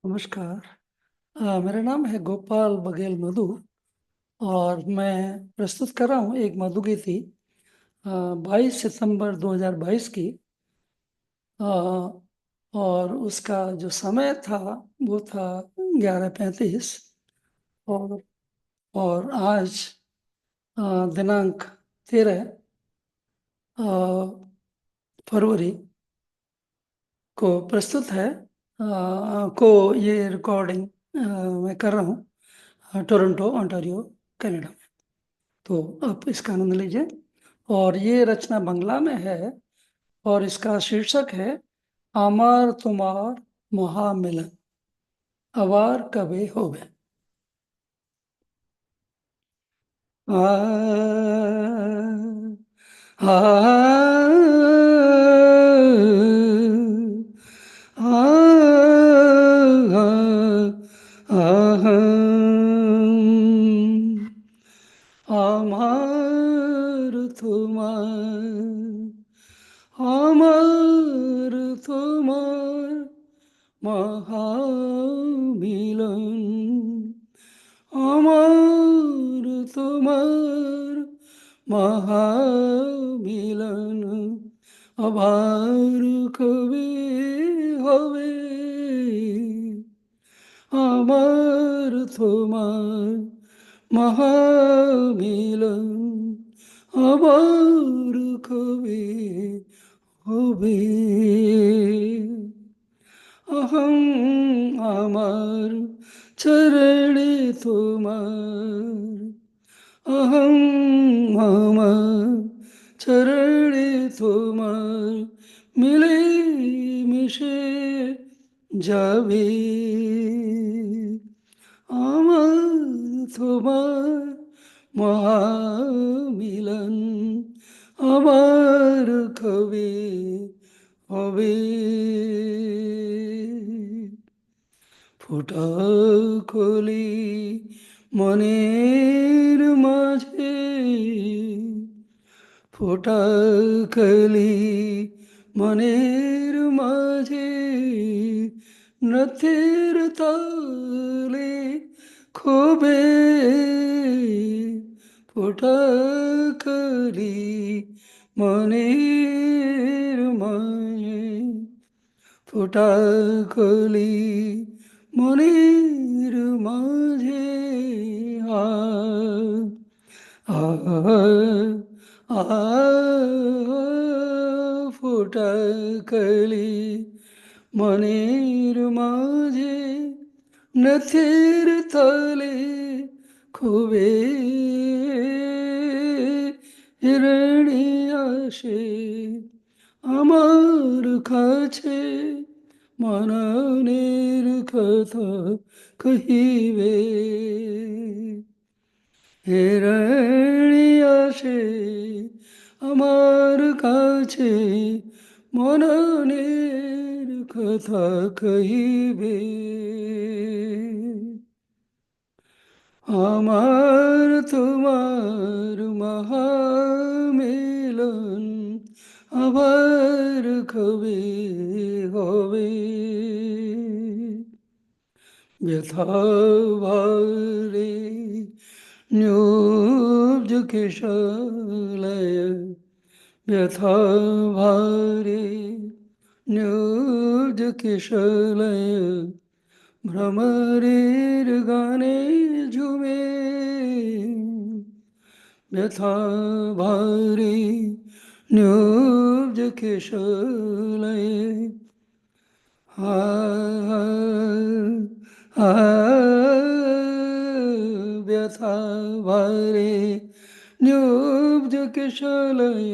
नमस्कार। मेरा नाम है गोपाल बघेल मधु और मैं प्रस्तुत कर रहा हूँ एक मधुगीति 22 सितंबर 2022 की। अ, और उसका जो समय था वो था 11:35। और आज दिनांक 13 फरवरी को प्रस्तुत है। को ये रिकॉर्डिंग मैं कर रहा हूँ टोरंटो ओंटारियो कनाडा में। तो आप इसका आनंद लीजिए। और ये रचना बंगला में है और इसका शीर्षक है आमार तुमार महामिलन अवार कबे होवे। आ आ আমার তোমার আমার তোমার মহামিলন আমার তোমার মহামিলন আবার কবে হবে আমার তোমার মহামিলন আবার কবে হবে। अहं আমার চরণে তোমার अहं আমার চরণে তোমার মিলে মিশে যাবে আমার তোমার মহামিলন আবার কবে হবে। ফোঁটা কলি মনের মাঝে ফোঁটা কলি মনের মাঝে নথের তালে খোবে ফোঁটা কলি মনের মাঝে ফোঁটা কলি মনের মাঝে আ আ আ ফোঁটা কলি মনের মাঝে নথের তলে খুবে হিরণী আসে আমার কাছে মননের কথা কহিবে হিরণী আসে আমার কাছে মননের কথা কহিবে আমার তোমার মহামিলন আবার কবে হবে। ব্যথা ভারে ন্যূজ কিশলয় ব্যথা ভারে ন্যূজ কিশলয় ভ্রমরের গানে ঝুমে ব্যথা ভারে ন্যূজ কিশলয় আ আ ব্যথা ভারে ন্যূজ কিশলয়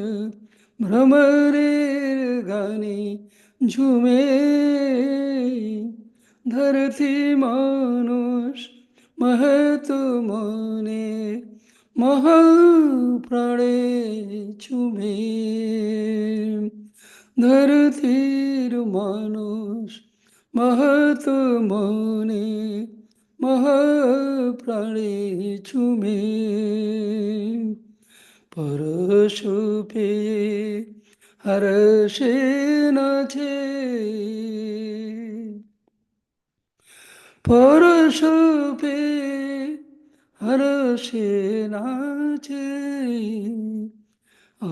ভ্রমরের গানে ঝুমে ধরতি মানুষ মহৎ মনে মহাপ্রাণে চুমে ধরতির মানুষ মহৎ মনে মহাপ্রাণে চুমে পরশ পেয়ে হর্ষে নাচে परश पे हर्षे नाचे आ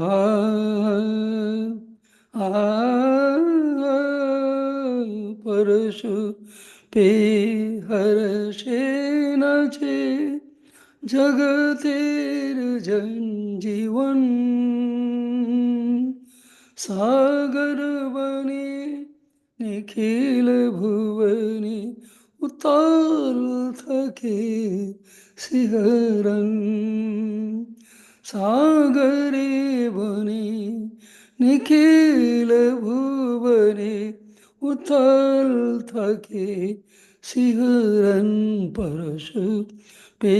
आ परशु पे हर्षे नाचे जगतेर जन सागर बने निखिल भुवने उताल थके शिहरन सागरे बने निखिल भुवने उथल थके शिहरन परशु पे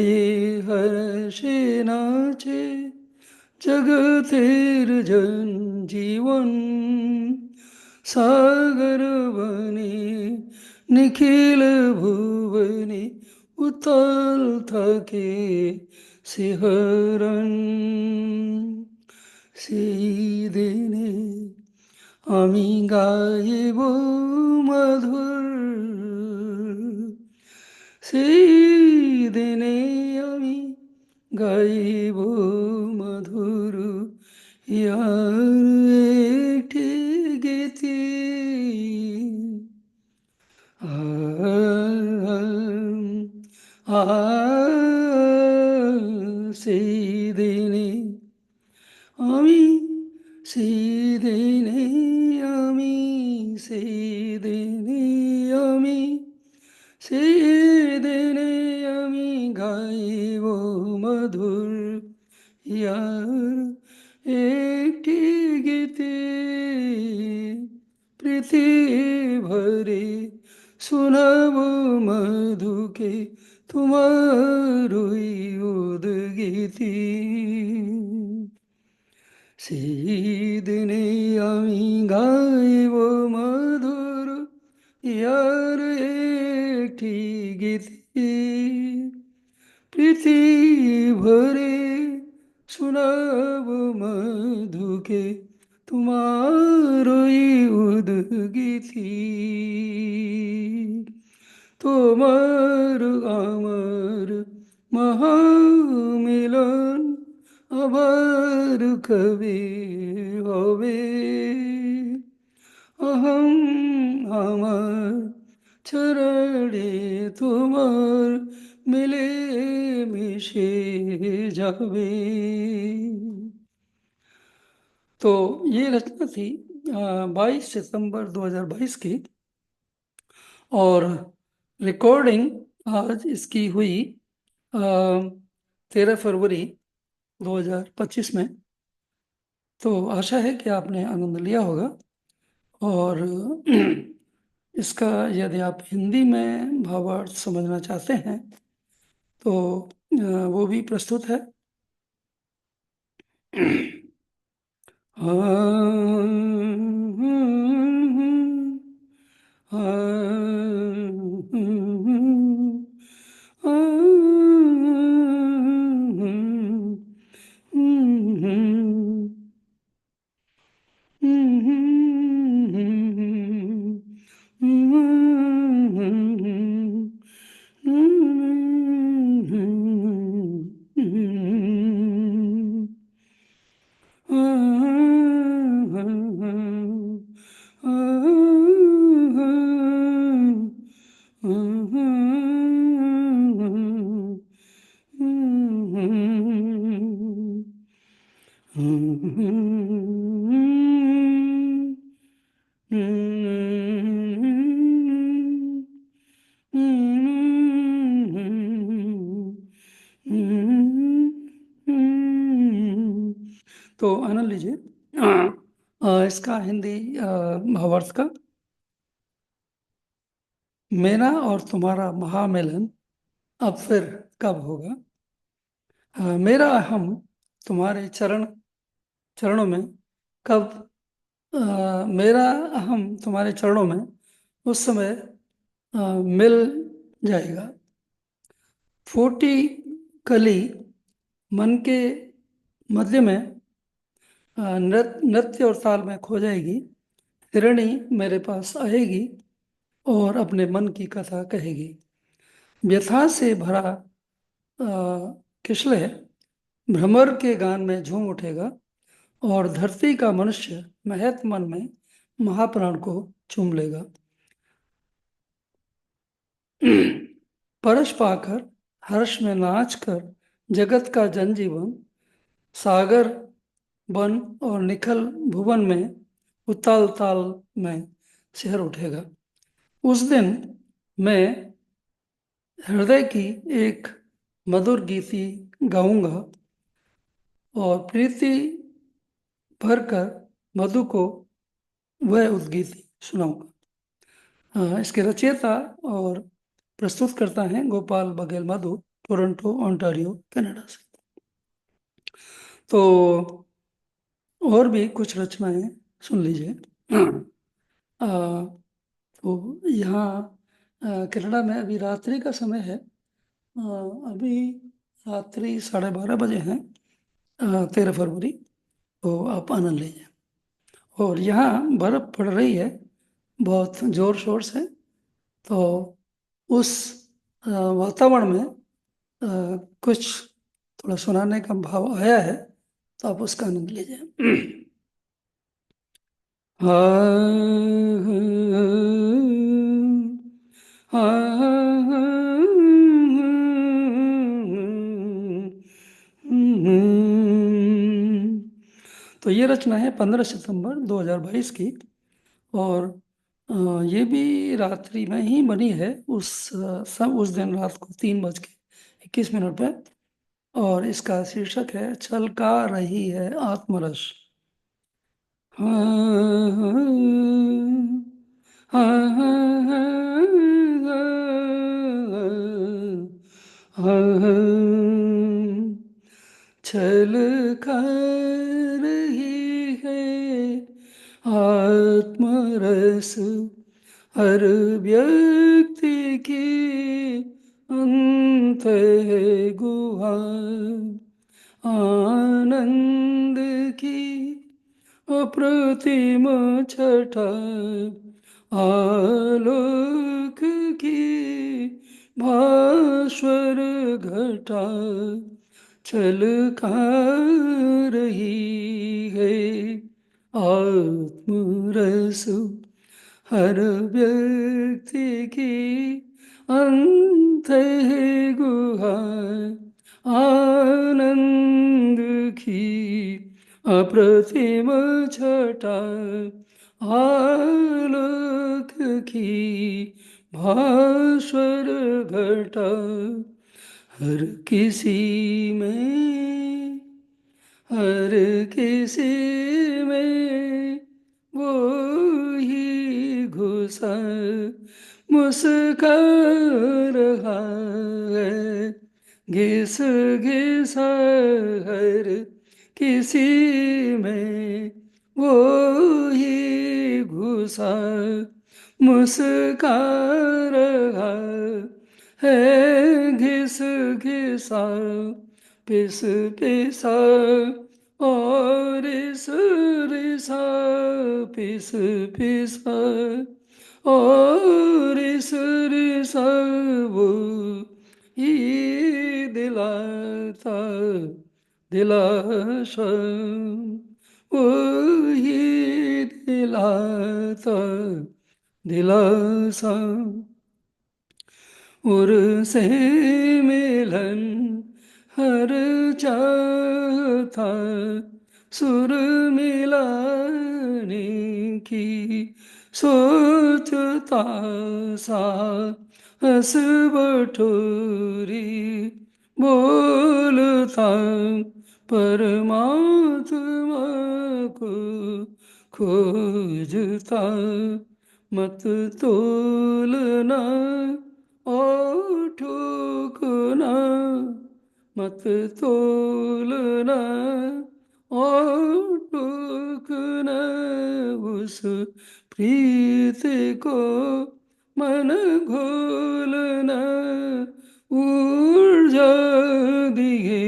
हर्षे नाचे जगतेर जीवन सागर बने निखिल भुवने उथल थके শিহরণ সেই দিনে আমি গাইব মধুর সেই দিনে আমি গাইব মধুর ইয়ার একটি গীতি সেই দিনে আমি সেই দিনে আমি সেই দিনে আমি সেই দিনে আমি গাইব মধুর ইয়ার একটি গীতি পৃথিবীভরে শোনাব মধুকে তোমারই উদ্গীতি সেই দিনে আমি গাইব মধুর ইয়ার একটি গীতি পৃথিবীভরে শোনাব মধুকে তোমারই উদ্গীতি তোমার আমার মহামিলন আবার কবে হবে অহম আমার চরণে তোমার মিলে মিশে যাবে। तो ये रचना थी 22 सितंबर 2022 की, और रिकॉर्डिंग आज इसकी हुई 13 फरवरी 2025 में। तो आशा है कि आपने आनंद लिया होगा। और इसका यदि आप हिंदी में भावार्थ समझना चाहते हैं तो वो भी प्रस्तुत है। तो आनंद लीजिए इसका हिंदी भावार्थ का। मेरा और तुम्हारा महामिलन अब फिर कब होगा। मेरा हम तुम्हारे चरणों में कब मेरा हम तुम्हारे चरणों में उस समय मिल जाएगा। फूटी कली मन के मध्य में नृत्य और ताल में खो जाएगी। हिरणी मेरे पास आएगी और अपने मन की कथा कहेगी। व्यथा से भरा किशलय भ्रमर के गान में झूम उठेगा, और धरती का मनुष्य महत मन में महाप्राण को चूम लेगा। परश पाकर हर्ष में नाच कर जगत का जनजीवन सागर वन और निखल भुवन में उताल ताल में शहर उठेगा। उस दिन मैं हृदय की एक मधुर गीति गाऊंगा और प्रीति भरकर मधु को वह उद्गीति सुनाऊंगा। इसके रचयिता और प्रस्तुत करता है गोपाल बघेल मधु, टोरंटो ओंटारियो कनाडा से। तो और भी कुछ रचनाएं सुन लीजिए। आ, तो यहाँ कनाडा में अभी रात्रि का समय है। अभी रात्रि 12:30 बजे हैं, 13 फरवरी। तो आप आनंद लीजिए। और यहाँ बर्फ पड़ रही है बहुत जोर शोर से। तो उस वातावरण में कुछ थोड़ा सुनाने का भाव आया है, तो आप उसका आनंद लीजिए। तो ये रचना है 15 सितंबर 2022 की। और ये भी रात्रि में ही बनी है, उस दिन रात को 3:21 पे। और इसका शीर्षक है छलका रही है आत्मरस। छलका रही है आत्मरस हर व्यक्ति की अंत है गुहा, आनंद की अप्रतिम छटा, आलोक की भास्वर घटा, छलका रही है आत्मरस हर व्यक्ति की अंत है गुहा, आनंद की अप्रतिम छटा, आलोक की भास्वर घटा, हर किसी में हर किसी में वो ही घुसा मुस्का रहा है, घिस घिसा हर किसी में वो ही घुसा मुस्का रहा है, घिस घिसा पिस पिसा और इस रिसा पिस पिसा और इस रिसा वो ही दिलाता दिलासा वो ही दिलाता दिलासा, उर से मिलन हर चाहता सुर मिलाने की सोचता सा हंस बटोरी बोलता परमात्मा को खोजता, मत तोलना और ठोकना, मत तोलना और ठोकना, उस प्रीत को मन घोलना, ऊर्जा दिए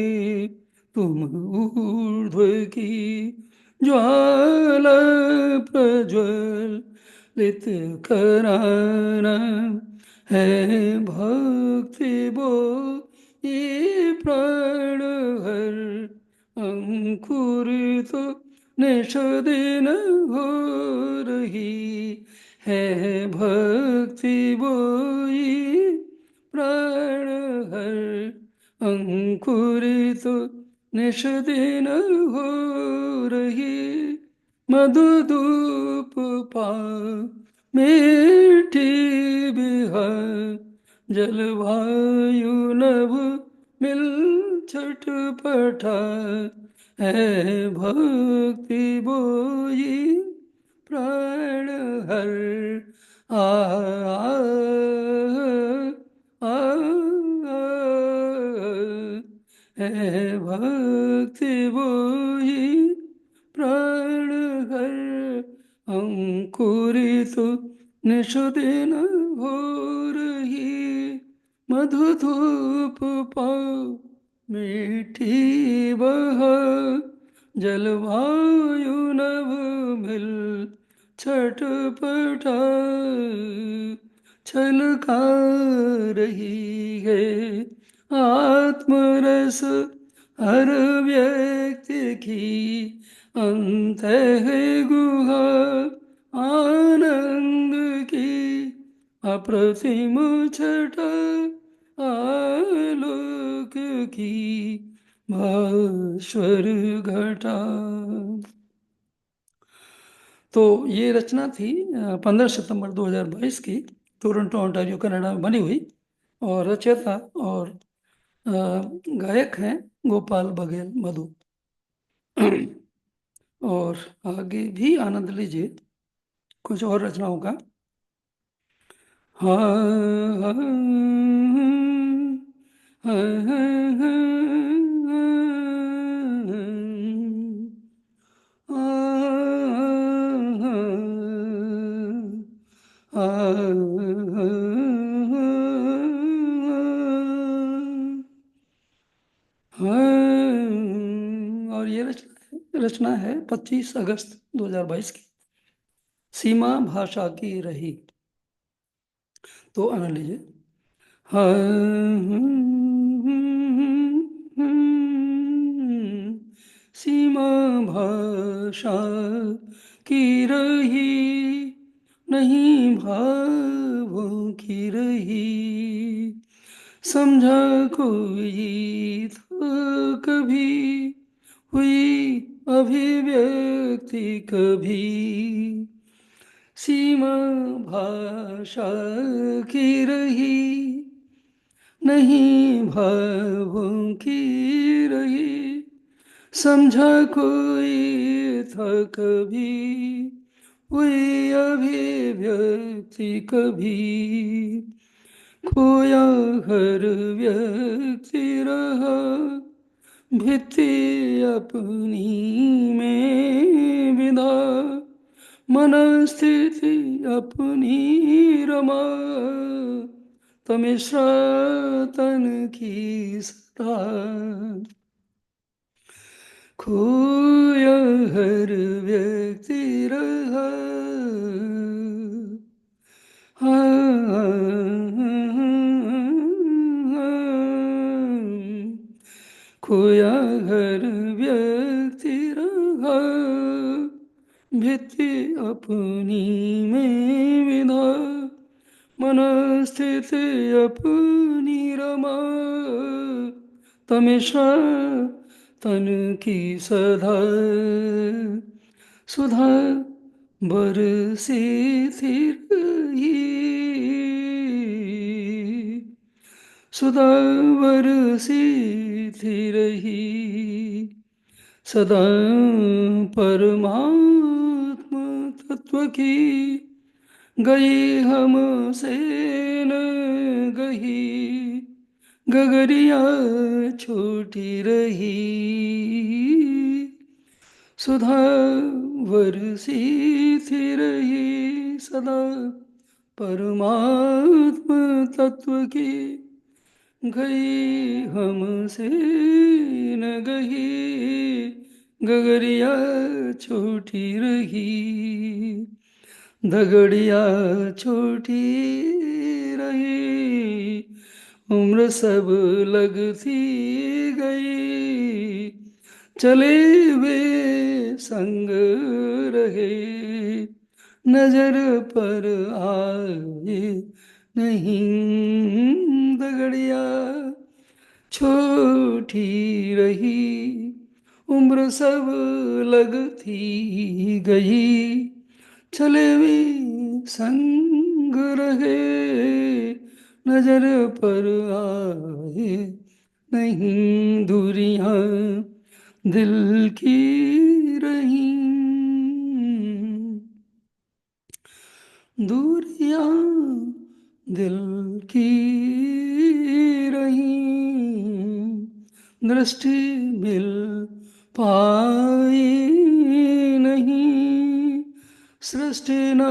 तुम ऊर्ध्व की ज्वाला प्रज्वलित कराना है भक्ति वो ये प्राण हर अंकुरित निश दिन हो रही है भक्ति वो ये प्राण हर अंकुरित निश दिन हो रही मधुधूप पा मीठी बिहार जलवायु नभ मिल छटपटा है भक्ति बोई प्राण हर आ, आ, आ, है भक्ति बोई प्राण हर अंकुरित निषदिन हो रही मधुधूप पाओ मीठी बह जलवायु नभ मिल छटपटा छलका रही है आत्मरस हर व्यक्ति की अंत है गुहा आनंद की अप्रतिम छटा आलोक की भास्वर घटा। तो ये रचना थी 15 सितंबर 2022 की, टोरंटो ओंटारियो कनाडा में बनी हुई। और रचयिता और गायक हैं गोपाल बघेल मधु। और आगे भी आनंद लीजिए कुछ और रचनाओं का। हाँ हाँ और ये रचना है 25 अगस्त 2022 की, सीमा भाषा की रही। तो आनंद लीजिए। हाँ सीमा भाषा की रही नहीं भावों की रही समझा कोई था कभी हुई अभिव्यक्ति कभी सीमा भाषा की रही नहीं भावों की रही समझा कोई था कभी हुई अभिव्यक्ति कभी खोया हर व्यक्ति रहा भित्ति अपनी में विधा मनस्थिति अपनी रमा तमिश्रा तन की सदा खोया हर व्यक्ति रहा खोया हर व्यक्ति रहा भित्ति अपनी में विधा मनस्थिति अपनी रमा तमिश्रा तन की सदा सुधा बरसी थी रही सुधा बरसी थी रही सदा परमात्मा तत्व की गई हमसे न गई गगरिया छोटी रही सुधा बरसी थी रही सदा परमात्मा तत्व की गई हमसे न गई गगरिया छोटी रही दगड़िया छोटी रही, उम्र सब लगती गई, चले वे संग रहे, नजर पर आए नहीं। दगड़िया छोटी रही, उम्र सब लगती गई, चले वे संग रहे, नजर पर आए नहीं। दूरियां दिल की रही, दूरियां दिल की रही, दृष्टि मिल पाई नहीं, सृष्टि न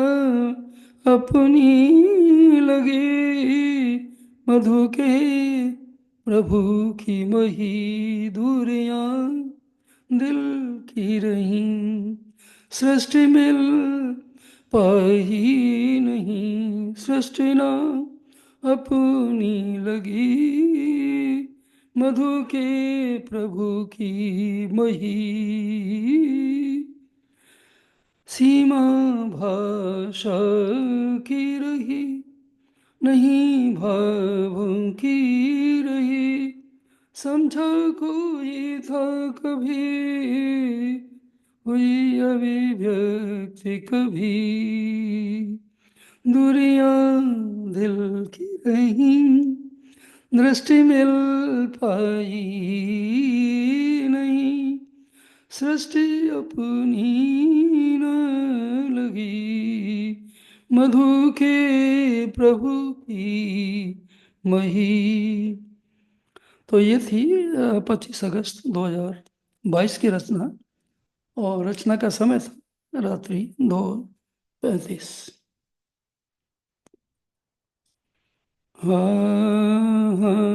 अपनी लगी, मधु के प्रभु की मही। दूरियां दिल की रही, सृष्टि मिल पाई नहीं, सृष्टि न अपनी लगी, मधु के प्रभु की मही। सीमा भाषा की रही, नहीं भावों की रही, समझा कोई था कभी, हुई अभिव्यक्ति कभी। दूरियां दिल की रही, दृष्टि मिल पाई नहीं, सृष्टि अपनी न लगी, मधु के प्रभु की मही। तो ये थी 25 अगस्त 2022 की रचना, और रचना का समय था रात्रि 2:35। हाँ हाँ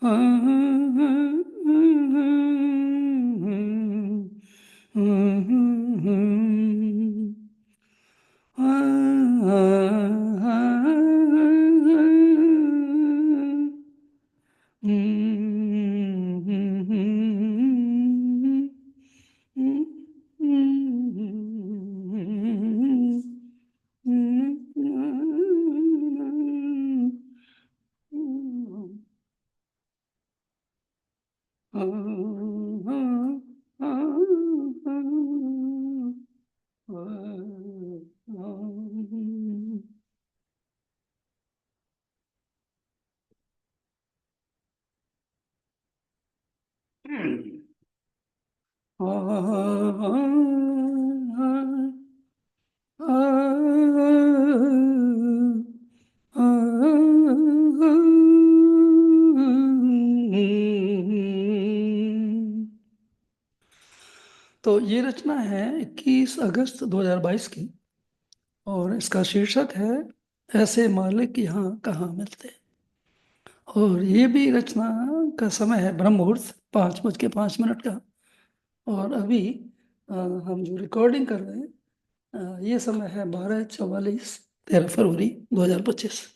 हाँ तो ये रचना है 21 अगस्त 2022 की, और इसका शीर्षक है ऐसे मालिक यहाँ कहाँ मिलते। और ये भी रचना का समय है ब्रह्म मुहूर्त 5:05 का। और अभी हम जो रिकॉर्डिंग कर रहे हैं, ये समय है 12:44, 13 फरवरी 2025।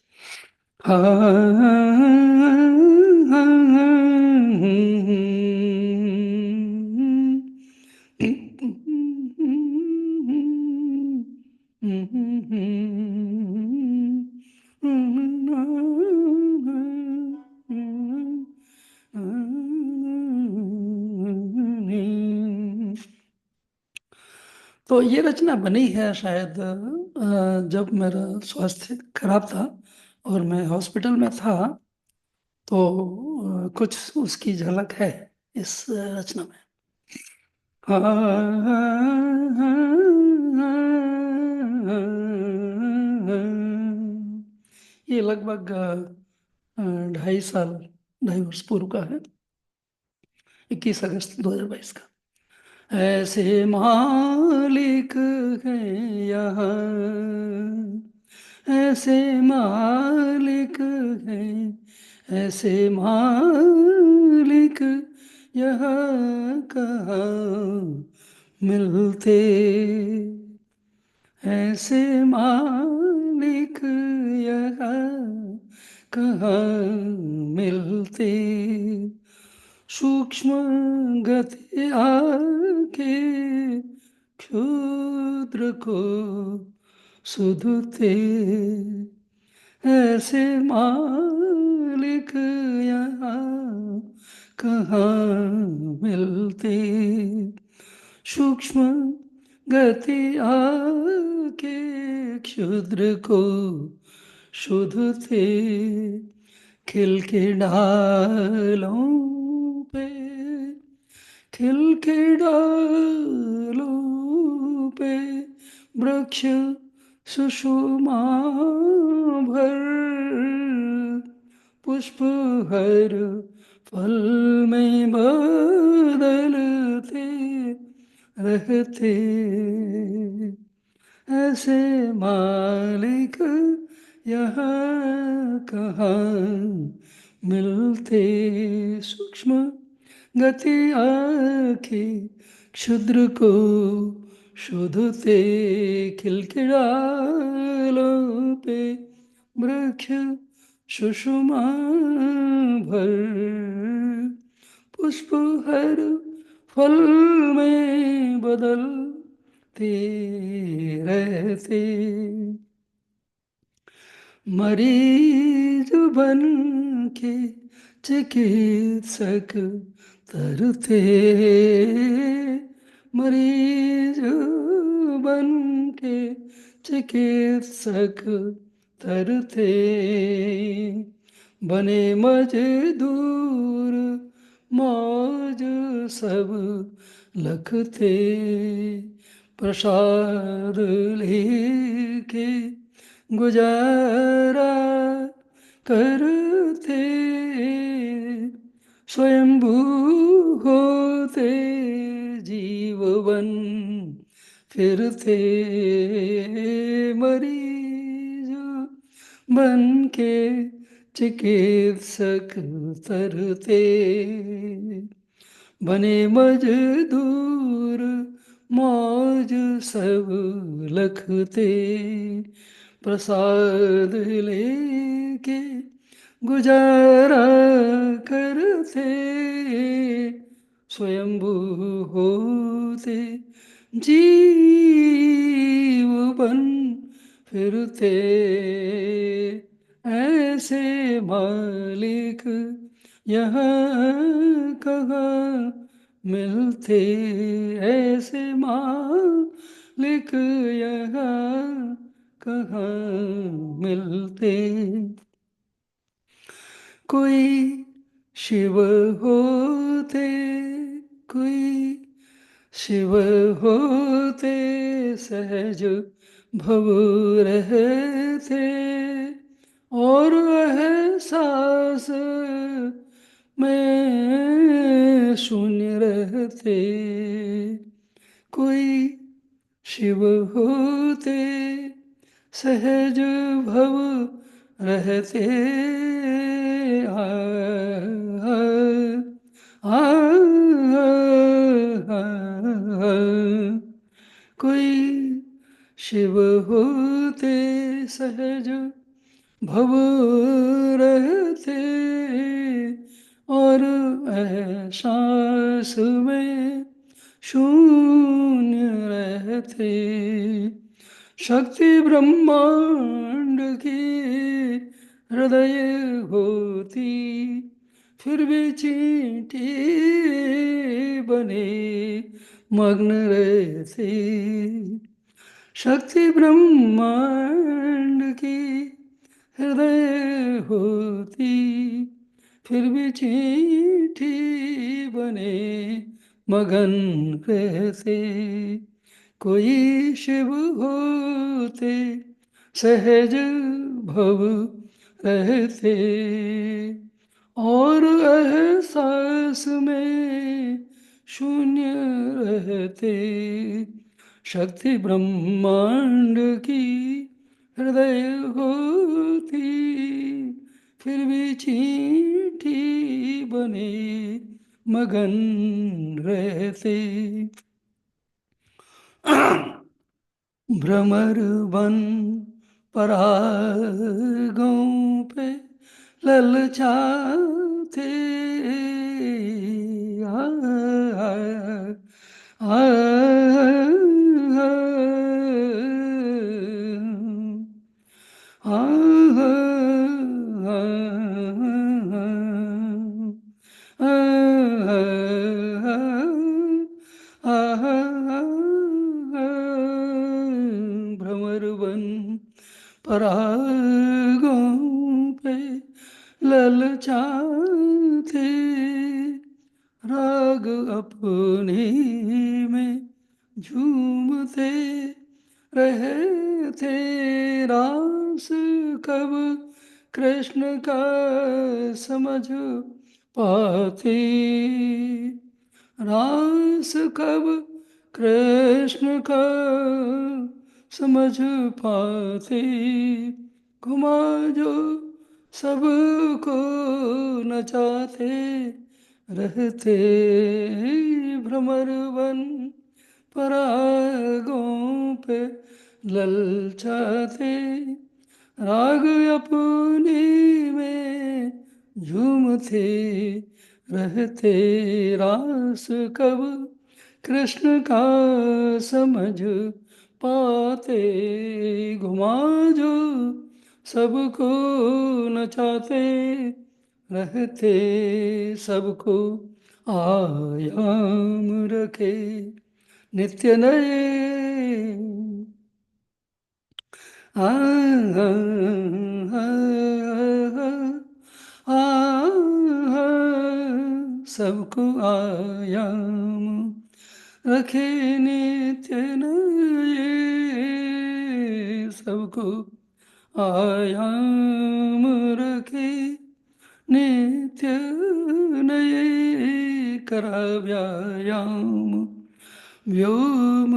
तो ये रचना बनी है शायद जब मेरा स्वास्थ्य खराब था और मैं हॉस्पिटल में था, तो कुछ उसकी झलक है इस रचना में। ये लगभग 2.5 साल, 2.5 वर्ष पूर्व का है, 21 अगस्त 2022 का। ऐसे मालिक हैं यहाँ, ऐसे मालिक हैं, ऐसे मालिक यहाँ कहाँ मिलते। ऐसे मालिक यहाँ कहाँ मिलते, सूक्ष्म गति आके क्षुद्र को सुधते। ऐसे मालिक यहाँ कहाँ मिलते, सूक्ष्म गति आके क्षुद्र को शुद्धते। खिल के डालों पे, खिल के डालों पे वृक्ष सुषुमा भर, पुष्प हर फल में बदलते रहते। ऐसे मालिक यहाँ कहाँ मिलते, सूक्ष्म गति आके क्षुद्र को शोधते। खिलखिलालों पे वृक्ष सुषुमा भर, पुष्प हर फल में बदलते रहते। मरीज बन के चिकित्सक तरते, मरीज बन के चिकित्सक तरते। बने मजदूर मौज सब लखते, प्रसाद लेके गुजारा करते। स्वयंभू होते जीव बन फिरते, मरीज बन के चिकित्सक तरते। बने मजदूर मौज सब लखते, प्रसाद लेके गुजारा करते। स्वयंभू होते जीव बन फिरते। ऐसे मालिक यहाँ कहाँ मिलते, ऐसे मालिक यहाँ कहाँ मिलते। कोई शिव होते, कोई शिव होते सहज भव रहते, और एहसास में शून्य रहते। कोई शिव होते सहज भव रहते। आ, आ, आ, आ, आ, कोई शिव होते सहज भव रहते, और एहसास में शून्य रहते। शक्ति ब्रह्मांड की हृदय होती, फिर भी चींटी बने मग्न रहते। शक्ति ब्रह्मांड की हृदय होती, फिर भी चींटी बने मगन रहते। कोई शिव होते सहज भव रहते, और एहसास में शून्य रहते। शक्ति ब्रह्मांड की हृदय होती, फिर भी चींटी बने मगन रहते। भ्रमर बन परागों पे ललचाते आ, आ, भ्रमर बन परागों पे ललचाते राग अपने में झूमते रहे थे रास कब कृष्ण का समझ पाते रास कब कृष्ण का समझ पाते घुमा जो सबको नचाते रहते भ्रमर बन परागों पे ललचाते राग अपने में झूमते रहते रास कब कृष्ण का समझ पाते घुमा जो सबको नचाते रहते सबको आयाम रखे नित्य नए आ, आ, आ, आ, आ, सबको आयाम रखे नित्य नए सबको आयाम रखे नित्य नए करा व्यायाम व्योम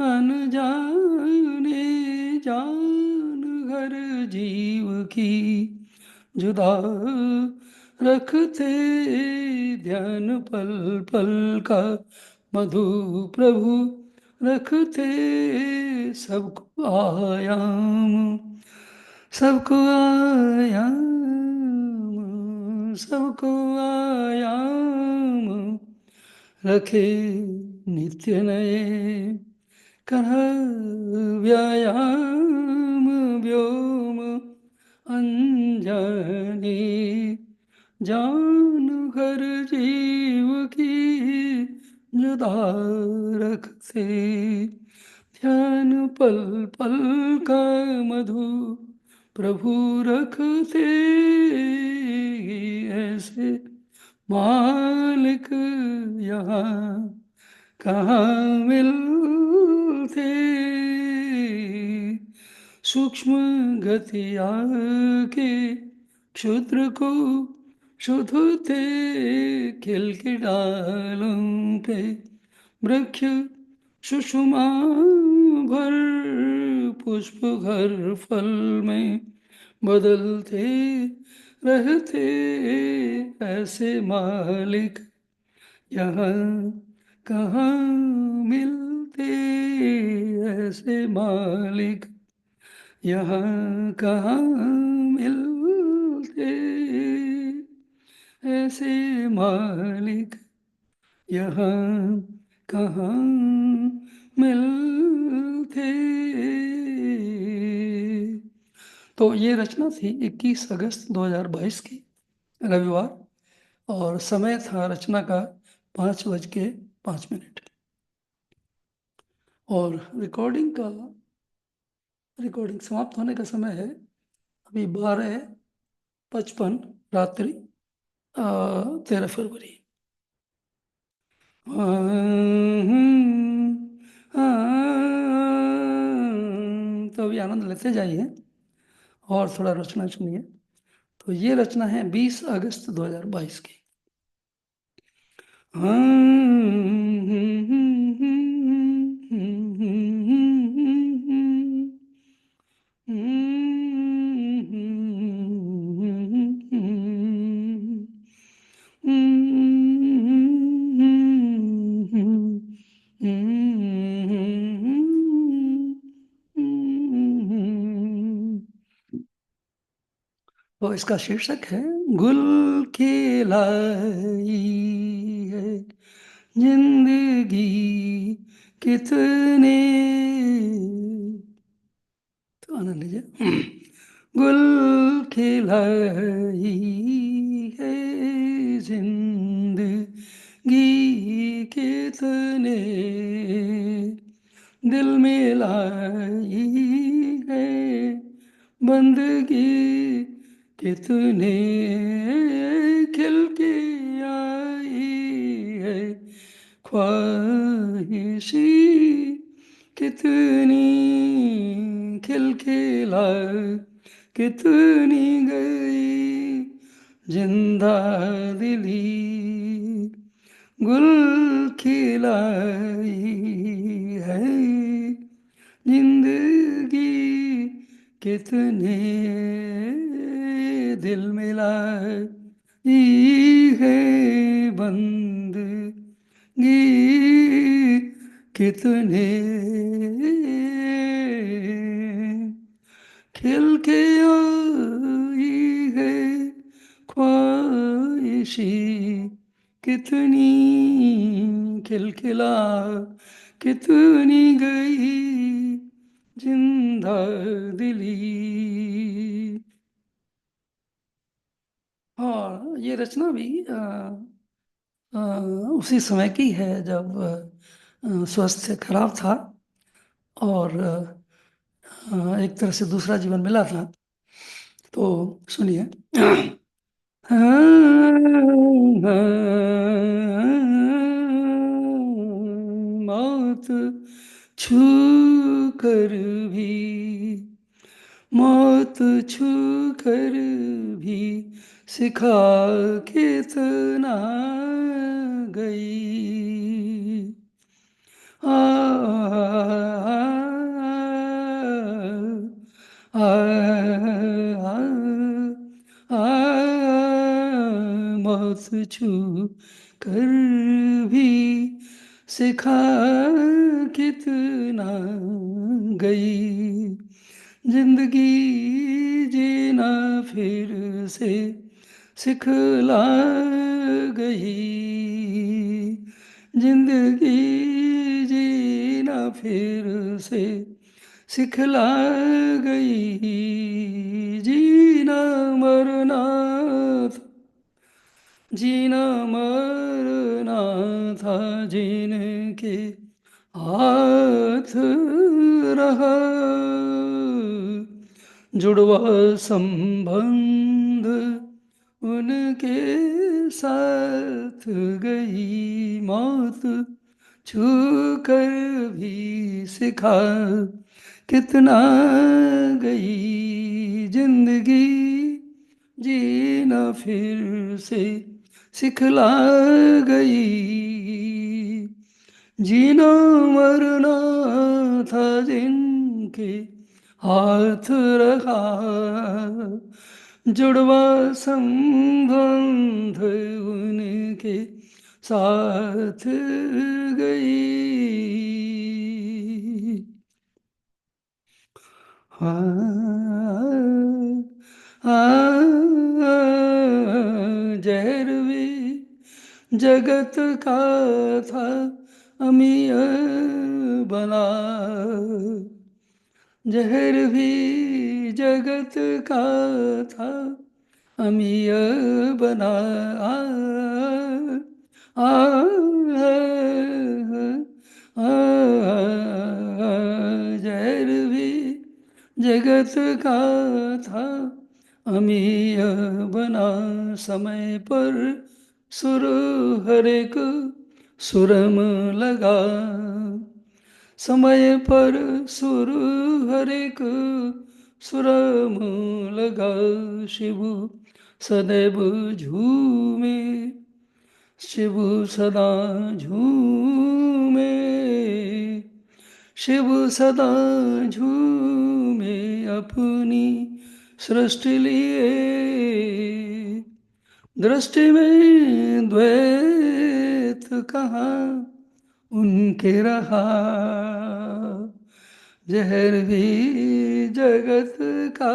अनजाने जान हर जीव की जुदा रखते ध्यान पल पल का मधु प्रभु रखते सबको आयाम सबको आयाम सबको आयाम रखे नित्य नए कर व्यायाम व्योम अनजाने जान हर जीव की जुदा रखते ध्यान पल पल का मधु प्रभु रखते ऐसे मालिक यहाँ कहाँ मिलते सूक्ष्म गति आके क्षुद्र को शुद्धते खिल के डालों पे वृक्ष सुषुमा भर पुष्प घर फल में बदलते रहते ऐसे मालिक यहाँ कहाँ मिलते ऐसे मालिक यहाँ कहाँ मिलते ऐसे मालिक यहाँ कहाँ मिलते। तो ये रचना थी 21 अगस्त 2022 की रविवार और समय था रचना का 5:05 और रिकॉर्डिंग समाप्त होने का समय है अभी 12:55 रात्रि 13 फरवरी। तो अभी आनंद लेते जाइए और थोड़ा रचना सुनिए। तो ये रचना है 20 अगस्त 2022 की। तो इसका शीर्षक है गुल खिलाई है जिंदगी कितने। तो आनंद लीजिए। गुल खिलाई है जिंदगी कितने, दिल में लाई है बंदगी कितने, खिल के आई है ख्वाहिशी कितनी, खिलखिला कितनी गई जिंदा दिली, गुल खिलाई है जिंदगी कितने, दिल मिलाई है बंदगी कितने, खिल के आई है ख्वाहिशी कितनी, खिलखिला कितनी गई जिंदा दिली। हाँ, ये रचना भी अ, उसी समय की है जब स्वास्थ्य खराब था और एक तरह से दूसरा जीवन मिला था। तो सुनिए। मौत छू कर भी, मौत छू कर भी सिखा कितना गई, आ, आ, आ, आ, मौत छू कर भी सिखा कितना गई, जिंदगी जीना फिर से सिखला गई, जिंदगी जीना फिर से सिखला गई, जीना मरना था, जीना मरना था जिनके हाथ रहा, जुड़वा संबंध उनके साथ गई, मौत छू कर भी सिखा कितना गई, जिंदगी जीना फिर से सिखला गई, जीना मरना था जिनके हाथ रखा, जुड़वा संबंध उनके साथ गई। हाँ, जहर भी जगत का था अमीय बना, जहर भी जगत का था अमीय बना, आ, आ, आ, जहर भी जगत का था अमीय बना, समय पर सुर हर एक सुरम लगा, समय पर सुर हर एक सुरम लगा, शिव सदैव झूमे, शिव सदा झूमे, शिव सदा झूमे अपनी सृष्टि लिए, दृष्टि में द्वैत कहाँ उनके रहा, जहर भी जगत का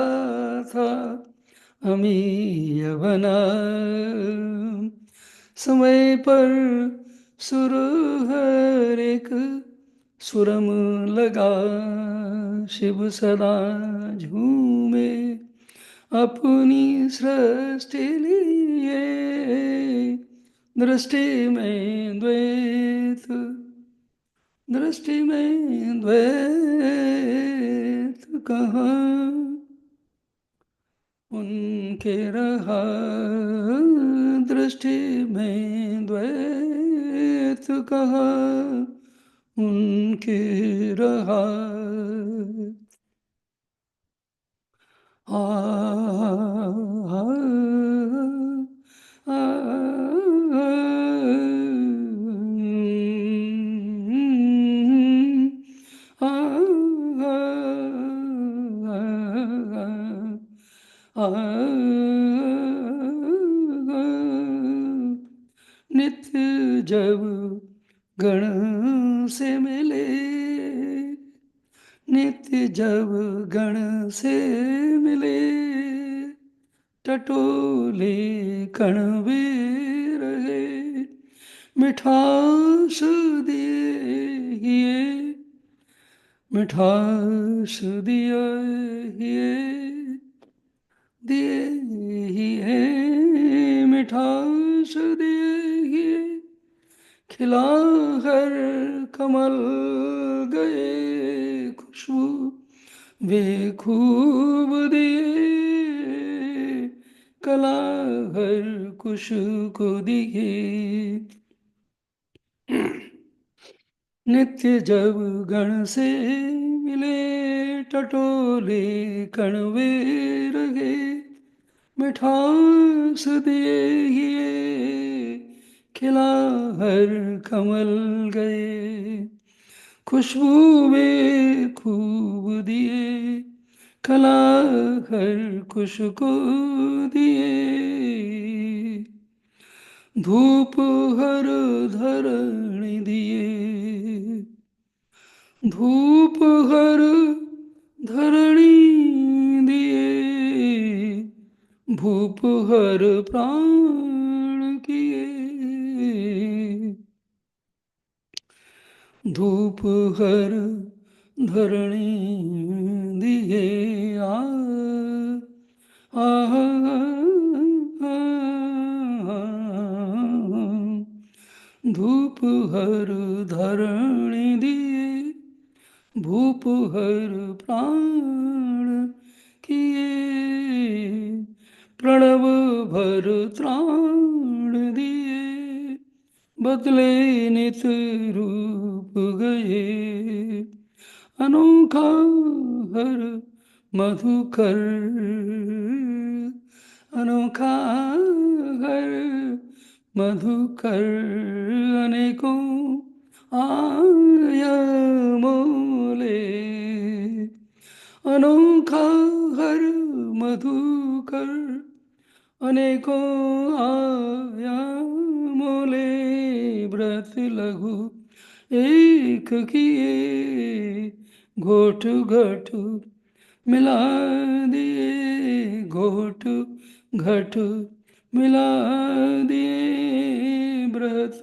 था अमीय बना समय पर सुर हर एक सुरम लगा शिव सदा झूमे अपनी सृष्टि लिए दृष्टि में द्वैत दृष्टि में द्वैत कहाँ उनके रहा दृष्टि में द्वैत कहाँ उनके रहा आ, आ, आ, आ, आ, नित्य जब गण से मिले नित्य जब गण से मिले टटोले कण वे रहे मिठास दिए मिठास दिया ये दिए ही है मिठास दिए ही खिला हर कमल गए खुशबू वे खूब दिए कला हर कुश को दिए नित्य जब गण से मिले टटोले कणवे रगे मिठास दिए ये खिला हर कमल गए खुशबू में खूब दिए कला हर खुश को दिए धूप हर धरणी दिए धूप हर धरणी दिए भूप हर प्राण किए धूप हर धरणी दिए आ आ, धूप हर धरणी दिए भूप हर प्राण किए प्रणव भर त्राण दिए बदले नित रूप गए अनोखा हर मधुकर अनोखा हर मधुकर अनेकों आयामोले अनोखा हर मधुकर अनेकों आयामोले व्रत लघु एक किए घोट घट मिला दिए घोट घट मिला दिए व्रत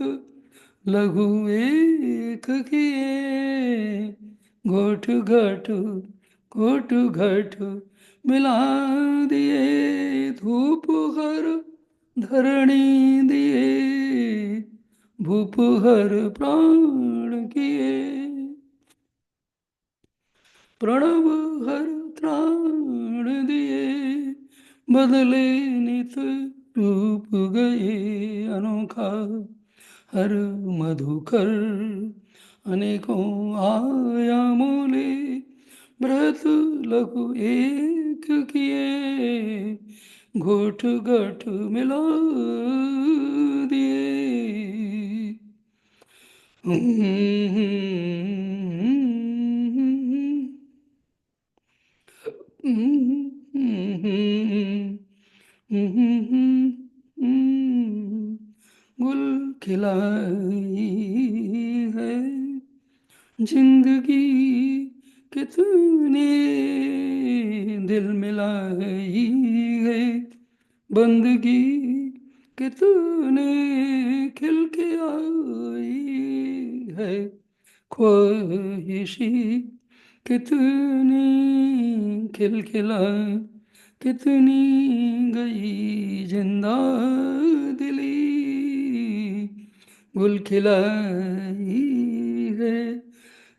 लघु एक किए घोट घट मिला दिए धूप हर धरणी दिए भूप हर प्राण किए प्रणव हर त्राण दिए बदले नित रूप गए अनोखा हर मधुकर अनेकों आयामोले व्रत लघु एक किए घोट घट मिला दिए गुल खिलाई है जिंदगी कितने दिल मिलाई है बंदगी कितने खिल के आई है, ख्वाहिशी कितनी खिलखिलाए, कितनी गई जिंदा दिली, गुल खिलाई है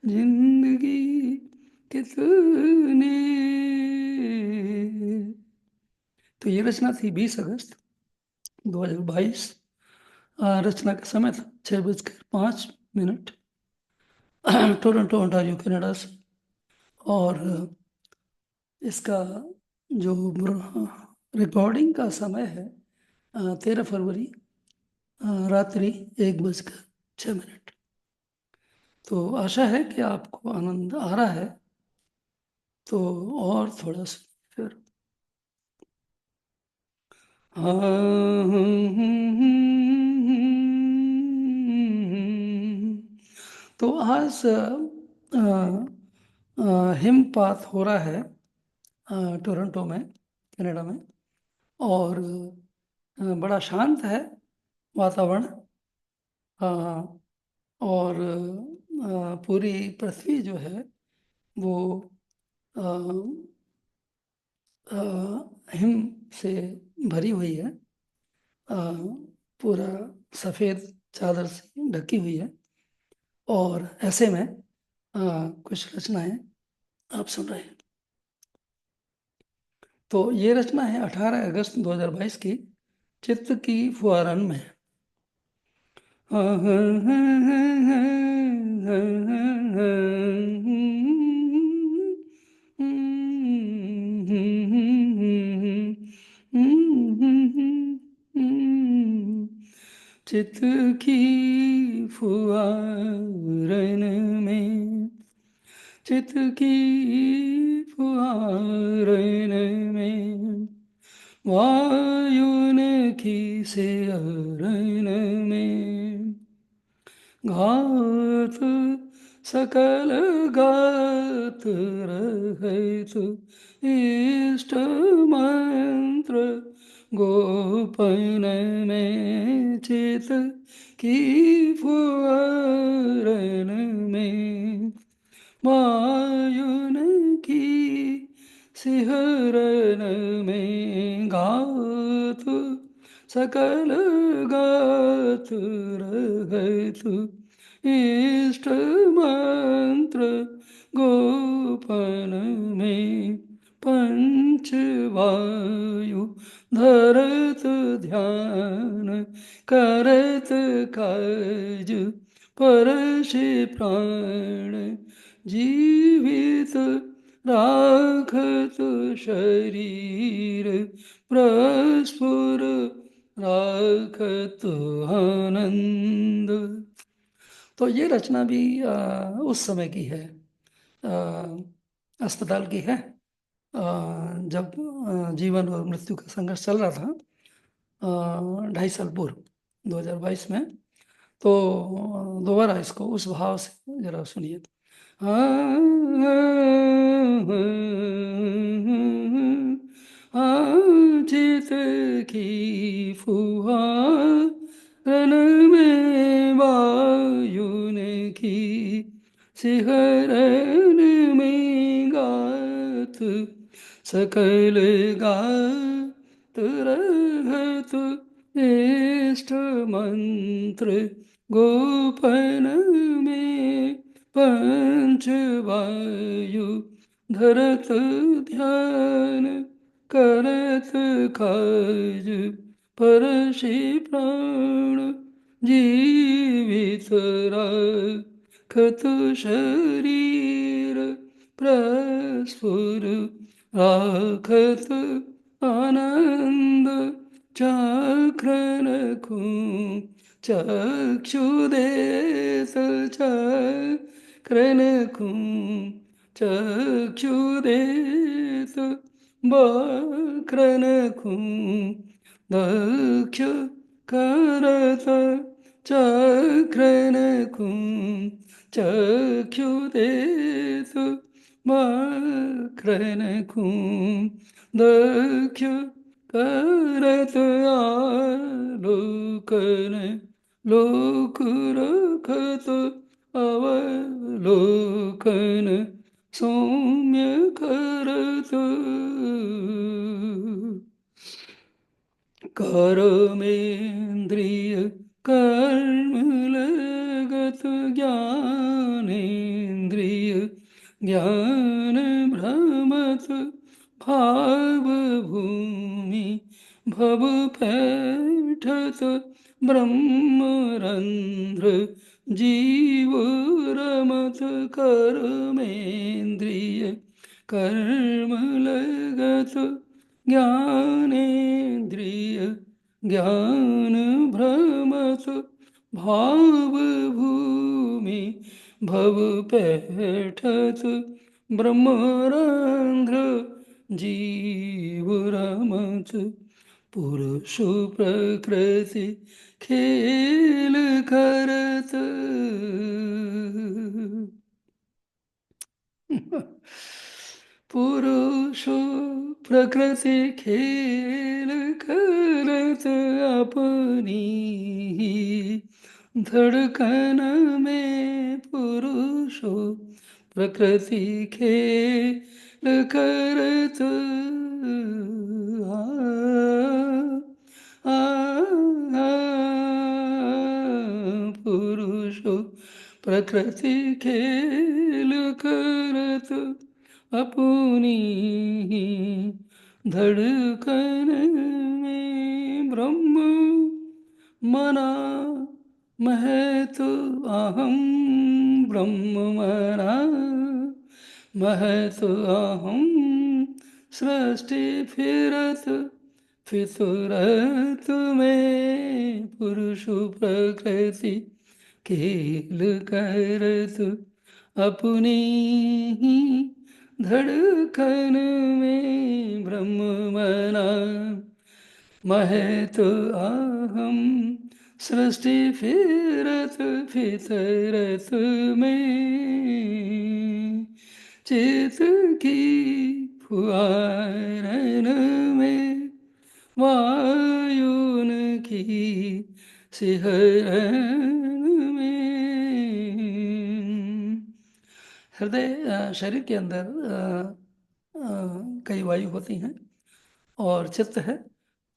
जिंदगी कितने। तो ये रचना थी 20 अगस्त 2022। रचना का समय था 6:05। टोरंटो ओंटारियो कनाडा से। और इसका जो रिकॉर्डिंग का समय है 13 फरवरी, रात्रि 1:06। तो आशा है कि आपको आनंद आ रहा है। तो और थोड़ा सा फिर तो आज हिमपात हो रहा है टोरंटो में, कनाडा में। और बड़ा शांत है वातावरण। और पूरी पृथ्वी जो है वो अ, अ, हिम से भरी हुई है। अ, पूरा सफ़ेद चादर से ढकी हुई है। और ऐसे में कुछ रचनाएं आप सुन रहे हैं। तो ये रचना है 18 अगस्त 2022 की, चित्त की फुहारन में। चित्त की फुहारन में, चित्त की फुहारन में, वायुन की सियारन में, घात सकल गात रहत, इष्ट मंत्र गोपन में, चित की फुहारन में, वायुन की सिहरन में, गात सकल गात रहत, इष्ट मंत्र गोपन में, पंच वायु धरत ध्यान, करत काज परशि प्राण, जीवित राखत शरीर, प्रस्फुर राखत आनंद। तो ये रचना भी उस समय की है, अस्पताल की है, जब जीवन और मृत्यु का संघर्ष चल रहा था 2.5 साल पूर्व 2022 में। तो दोबारा इसको उस भाव से जरा सुनिए। चित की फुहारन में, वायुन की सिहरन में, गात सकल गात रहत, इष्ट मंत्र गोपन में, पंच वायु धरत ध्यान, करत काज परशि प्राण, जीवित राखत शरीर, प्रस्फुर राखत आनंद, चक्रन चक्षुदेश चक्रन चक्षुदेश, वक्रन दक्ष करत, चक्रन चक्षुदेश, वक्रन दक्ष करत आलोकन, लोक रखत अवलोकन, सौम्य करत कर्मेन्द्रिय कर्म लगत ज्ञानेन्द्रिय ज्ञान भ्रमत भाव भूमि भव पैठत ब्रह्मरंध्र जीव रमत कर्मेन्द्रिय कर्म लगत ज्ञानेन्द्रिय ज्ञान भ्रमत भाव भूमि भव पैठत ब्रह्मरंध्र जीव रमत पुरुषो प्रकृति खेल करत। पुरुषो प्रकृति खेल करत अपनी ही धड़कन में, पुरुषो प्रकृति खेल करत आ, आ, पुरुषो प्रकृति खेल करत अपनी ही धड़कन में, ब्रह्म मना महत अहम, ब्रह्म मना महत अहम, सृष्टि फिरत फितरत में, पुरुष प्रकृति खेल करत अपनी ही धड़कन में, ब्रह्म मना महत अहम, सृष्टि फिरत फितरत में, चित की फुहारन में, वायुन की सिहरन में। हृदय शरीर के अंदर कई वायु होती हैं और चित्त है।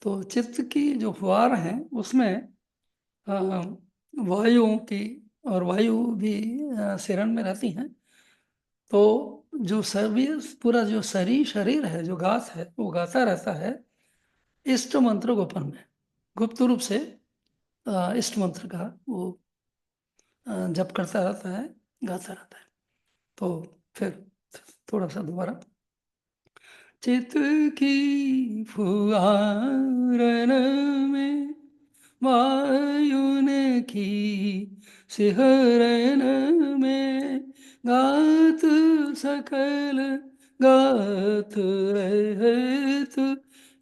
तो चित्त की जो फुहार हैं उसमें वायुओं की, और वायु भी सिरण में रहती हैं। तो जो पूरा जो शरीर है, जो गाथ है, वो गाता रहता है इष्ट मंत्र गोपन में, गुप्त रूप से इष्ट मंत्र का वो जप करता रहता है, गाता रहता है। तो फिर थोड़ा सा दोबारा, चित की फुहारन में, वायुन की सिहरन में, गात सकल गात रहत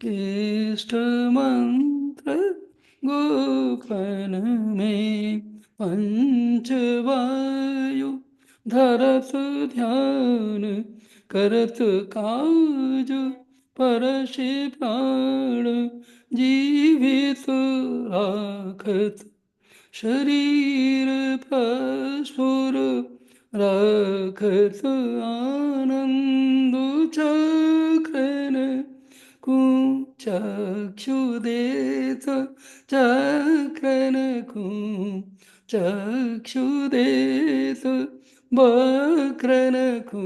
इष्ट मंत्र गोपन में, पंचवायु धरत ध्यान करत काज परशि प्राण जीवित राखत शरीर प्रस्फुर राखत आनंद चक्रन को चक्षुदेत चक्रन को चक्षुदेत बक्रन को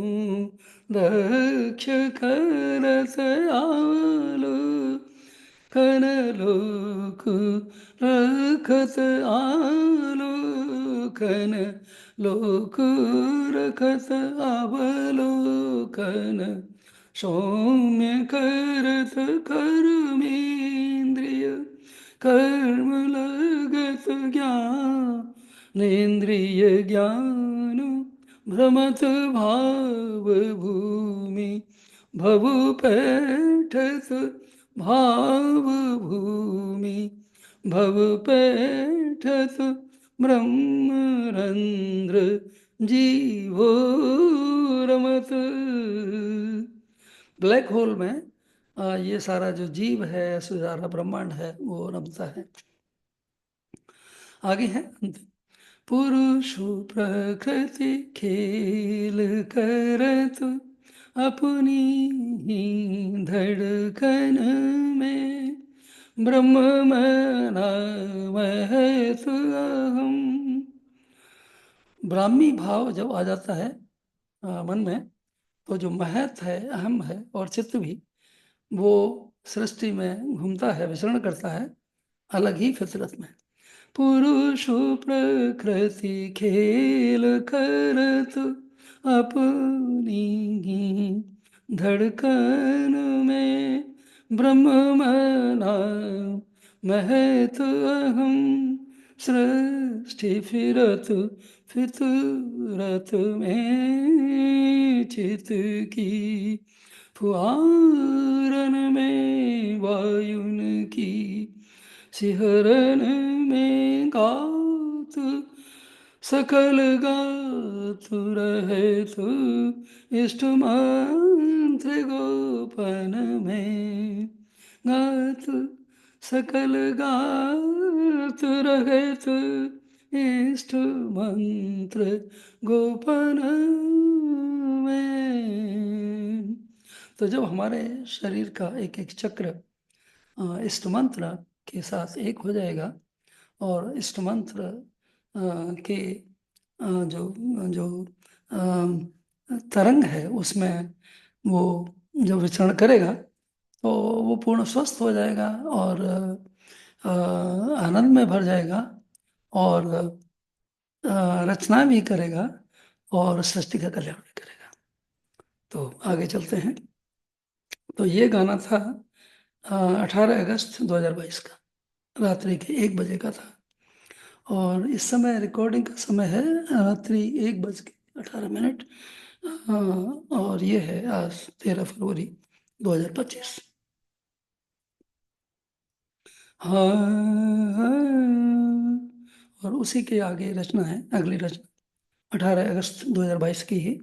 दक्ष करत आलो कन लोक रखत आलोकन, लोक रखत अवलोकन, सौम्य करत कर्मेन्द्रिय कर्म लगत ज्ञानेन्द्रिय ज्ञान भ्रमत भाव भूमि भव पैठत भाव भूमि भव पैठत ब्रह्मरंध्र जीवो रमत। ब्लैक होल में ये सारा जो जीव है, सारा ब्रह्मांड है, वो रमता है। आगे है अंत। पुरुषु प्रकृति खेल करत अपनी ही धड़कन में, ब्रह्म मनामहत अहम। ब्राह्मी भाव जब आ जाता है मन में, तो जो महत है, अहम है, और चित्त भी, वो सृष्टि में घूमता है, विचरण करता है अलग ही फितरत में। पुरुषु प्रकृति खेल करत अपनी ही धड़कन में, ब्रह्म मना महत अहम। सृष्टि फिरत फितरत में, चित की फुहारन में, वायुन की सिहरन में, गात सकल गात रहे तू इष्ट मंत्र गोपन में। गात सकल गात रहे तू इष्ट मंत्र गोपन में। तो जब हमारे शरीर का एक एक चक्र इष्ट मंत्र के साथ एक हो जाएगा, और इष्ट मंत्र के जो जो तरंग है, उसमें वो जो विचरण करेगा, तो वो पूर्ण स्वस्थ हो जाएगा, और आनंद में भर जाएगा, और रचना भी करेगा, और सृष्टि का कल्याण भी करेगा। तो आगे चलते हैं। तो ये गाना था 18 अगस्त 2022 का, रात्रि के 1 बजे का था। और इस समय रिकॉर्डिंग का समय है रात्रि 1 बज के 18 मिनट। और ये है आज 13 फरवरी 2025। हाँ। और उसी के आगे रचना है, अगली रचना 18 अगस्त 2022 की ही।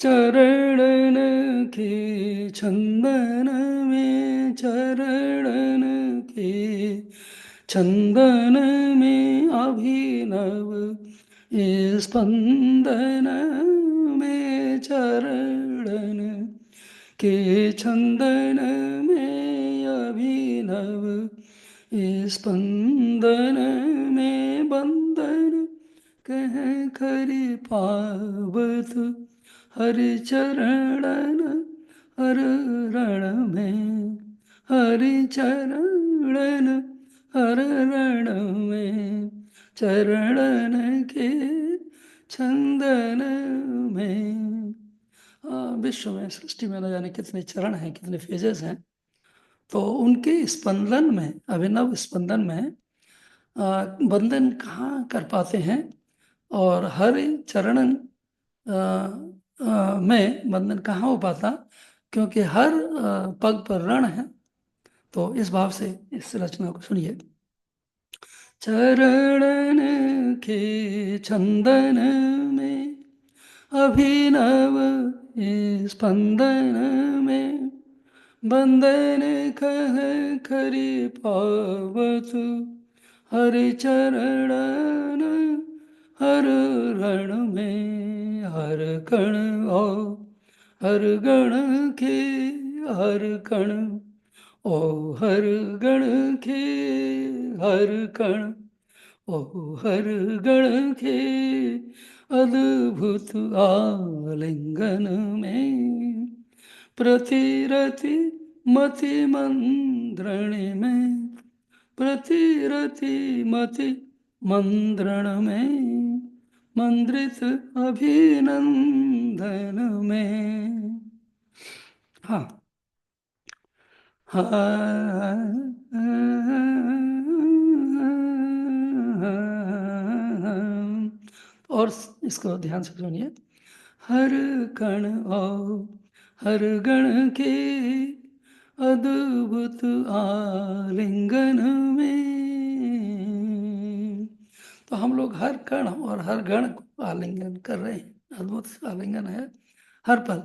चरणन के चंदन में, चरणन के चंदन में, अभिनव स्पंदन में, चरणन के चंदन में, अभिनव स्पंदन में, बंदन कह करि पावत हरि चरणन हर रण में, हरि चरणन हर रण में, चरणन के चंदन में। विश्व में, सृष्टि में न जाने कितने चरण हैं, कितने फेजेस हैं। तो उनके स्पंदन में, अभिनव स्पंदन में बंधन कहाँ कर पाते हैं, और हर चरणन में बंधन कहाँ हो पाता, क्योंकि हर पग पर रण है। तो इस भाव से इस रचना को सुनिए। चरणन के चंदन में, अभिनव स्पंदन में, बंदन कह करि पावत हरि चरणन हर रण में, हर कण ओ हर गण के, हर कण ओ हर गण के, हर कण ओ हर गण के, अद्भुत आलिंगन में, प्रतिरति मति मंद्रण में, प्रतिरति मति मंद्रण में, मंद्रित अभिनंदन में। हाँ। और इसको ध्यान से सुनिए। हर कण ओ हर गण के अद्भुत आलिंगन में। तो हम लोग हर कण और हर गण को आलिंगन कर रहे हैं, अद्भुत आलिंगन है हर पल।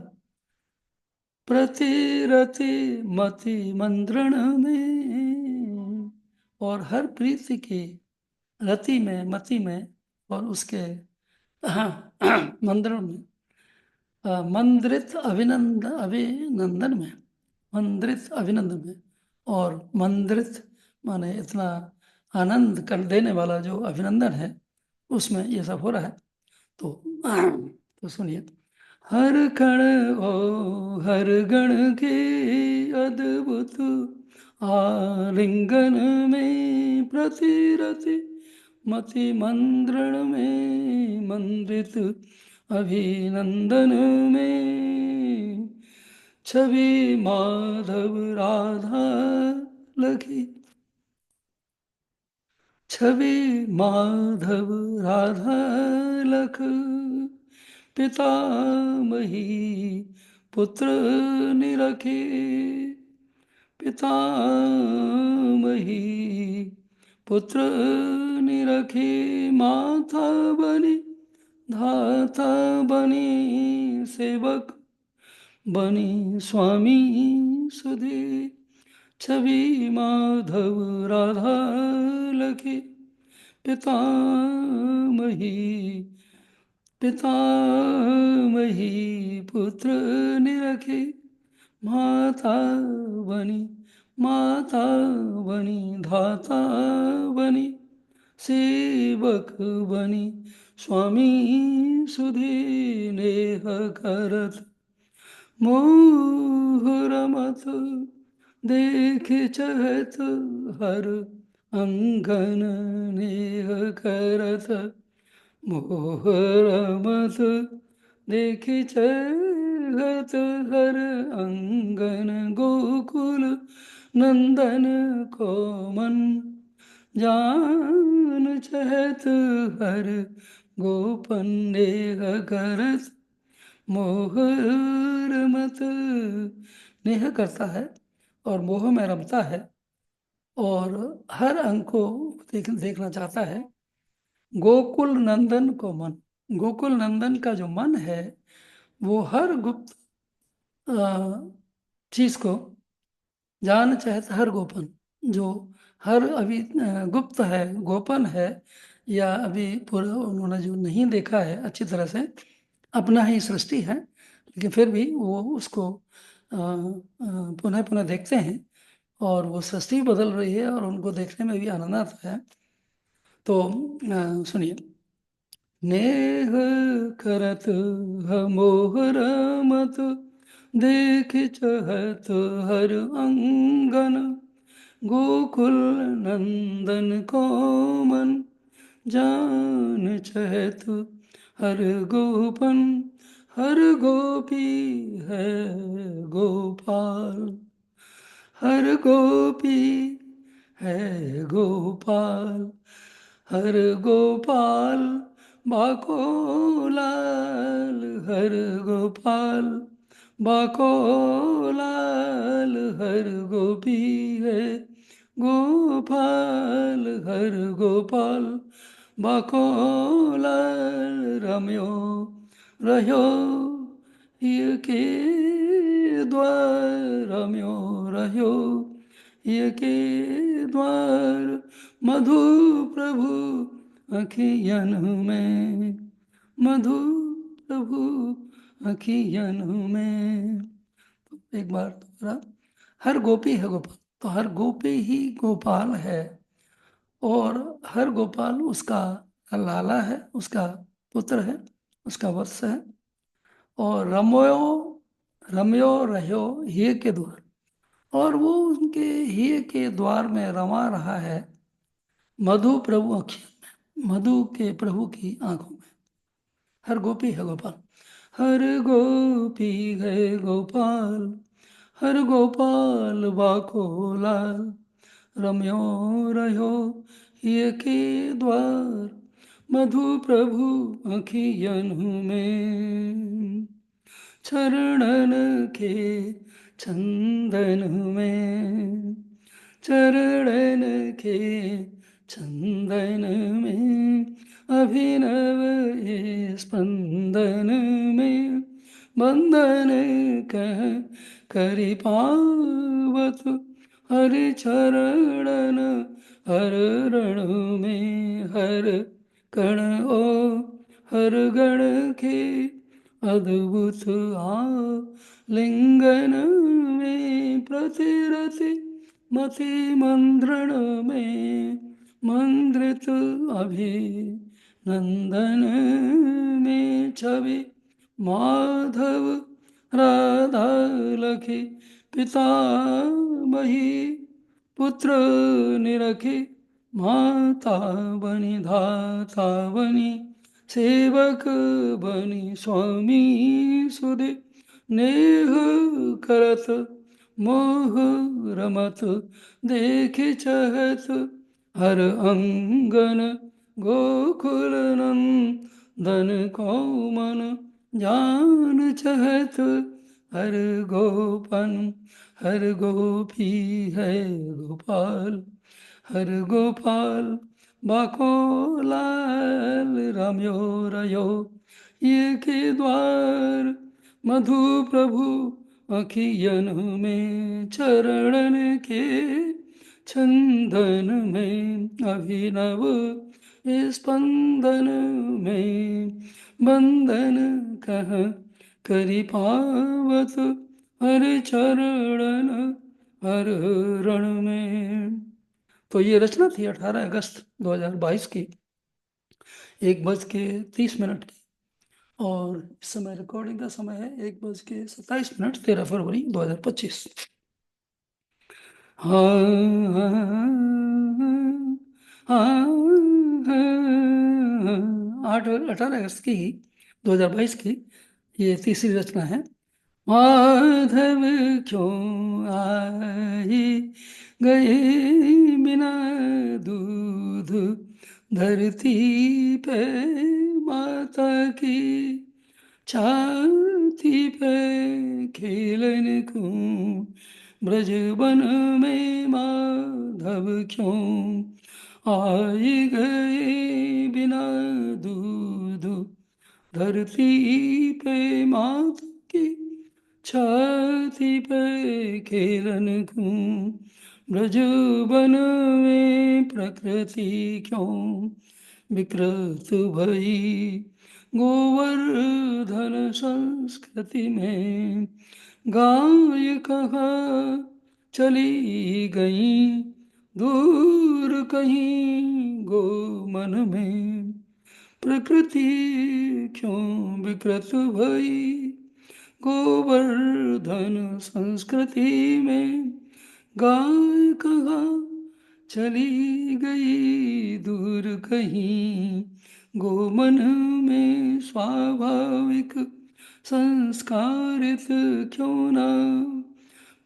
प्रतिरति मति मंद्रण में, और हर प्रीति के रति में, मति में, और उसके हाँ मंद्रण में, मंद्रित अभिनंदन में, मंद्रित अभिनंदन में। और मंद्रित माने इतना आनंद कर देने वाला जो अभिनंदन है, उसमें ये सब हो रहा है। तो सुनिए। हर कण ओ हर गण के अद्भुत आलिंगन में, प्रतिरति मति मंद्रण में, मंदित अभिनंदन में, छवि माधव राधा लखी, छवि माधव राधा लख, पितामही पुत्र निरखे, पितामही पुत्र निरखे, माता बनी धाता बनी, सेवक बनी स्वामी सुधे, छवि माधव राधा लखी, पितामही पितामही पुत्र निरखे, माता बनी, माता बनी धाता बनी, सेवक बनी स्वामी सुधे, नेह करत मोह रमत, देख चहत हर अंगन, नेह करत मोह रमत, देखि चहत हर अंगन, गोकुल नंदन को मन, जान चहत हर गोपन, नेह करत मोह रमत। नेह करता है और मोह में रमता है, और हर अंग को देखना चाहता है। गोकुल नंदन को मन, गोकुल नंदन का जो मन है, वो हर गुप्त चीज को जान चाहता, हर गोपन, जो हर अभी गुप्त है, गोपन है, या अभी पूरा उन्होंने जो नहीं देखा है अच्छी तरह से, अपना ही सृष्टि है, लेकिन फिर भी वो उसको पुनः पुनः देखते हैं, और वो सृष्टि बदल रही है और उनको देखने में भी आनंद आता है। तो सुनिए। नेह करत मोह रमत, देख चहत हर अंगन, गोकुल नंदन को मन, जान चहत हर गोपन, हर गोपी है गोपाल, हर गोपी है गोपाल, हर गोपाल बाको लाल, हर गोपाल बाको लाल, हर गोपी है गोपाल, हर गोपाल बाको लाल, रम्यो रह्यो ये के द्वार, रम्यो रह्यो ये के द्वार, मधु प्रभु अखियन में, मधु प्रभु अखियन में। तो एक बार दोबारा। हर गोपी है गोपाल, तो हर गोपी ही गोपाल है, और हर गोपाल उसका लाला है, उसका पुत्र है, उसका वत्स है। और रमयो रम्यो रह्यो ये के द्वार, और वो उनके ही के द्वार में रमा रहा है, मधु प्रभु अखियों में, मधु के प्रभु की आंखों में। हर गोपी है गोपाल, हर गोपी है गोपाल, हर गोपाल बाको लाल, रम्यो रह्यो ये के द्वार, मधु प्रभु अखियन में, चरणन के चंदन में, चरणन के चंदन में, अभिनव ये स्पंदन में, बंधन कह करि पावत, हरि चरणन हर रण में, हर कण ओ हर गण के अद्भुत आलिंगन में, प्रतिरति मति मंद्रण में, मंद्रित अभिनंदन में, छवि माधव राधा लखी पितामही, पुत्र निरखी माता बनी धाता बनी, सेवक बनी स्वामी सुधि, नेह करत मोह रमत, देख चहत हर अंगन, गोकुल नंदन को मन जान चहत, हर गोपन हर गोपी है गोपाल, हर गोपाल बाको लाल, रम्यो रयो ये के द्वार, मधु प्रभु अखियन में, चरणन के चंदन में, अभिनव स्पंदन में, बंधन कह करि पावत, हरि चरणन हर रण में। तो ये रचना थी 18 अगस्त 2022 की, 1:30 की, और इस समय रिकॉर्डिंग का समय है 1:27, 13 फरवरी 2025। हाँ, हाँ, 18 अगस्त की 2022 की ये तीसरी रचना है। माधव क्यों आई गए बिना दूध धरती पे, माता की छाती पे खेलन क्यों, ब्रज वन में माधव क्यों आई गए बिना दूध धरती पे, माता की छाती पे खेलन क्यों, ब्रज वन में प्रकृति क्यों विकृत भई, गोवर्धन संस्कृति में गाय कहाँ चली गई, दूर कहीं गो मन में, प्रकृति क्यों विकृत भई, गोवर्धन संस्कृति में गाय कहाँ चली गई, दूर कहीं गोमन में, स्वाभाविक संस्कारित क्यों ना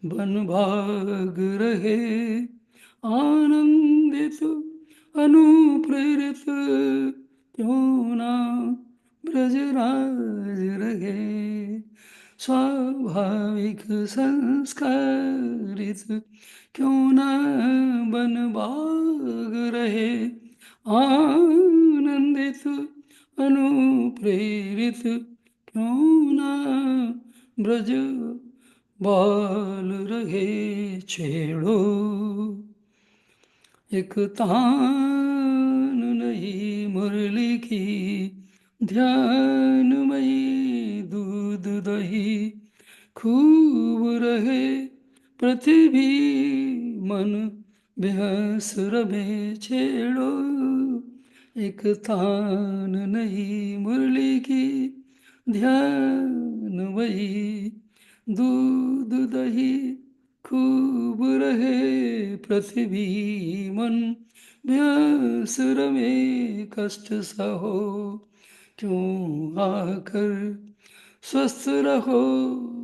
बन भाग रहे, आनंदित अनुप्रेरित क्यों ना ब्रजराज रहे, स्वाभाविक संस्कारित क्यों ना बन भाग रहे, आनंदित अनुप्रेरित क्यों ना ब्रज बाल रहे, छेड़ो एक तान नहीं मुरली की, ध्यानमयी दूध दही खूब रहे, पृथ्वी मन बेहस रमे, छेड़ो एक तान नहीं मुरली की, ध्यान वही दूध दही खूब रहे, पृथ्वी मन व्यासुर में कष्ट सहो, क्यों आकर स्वस्थ रहो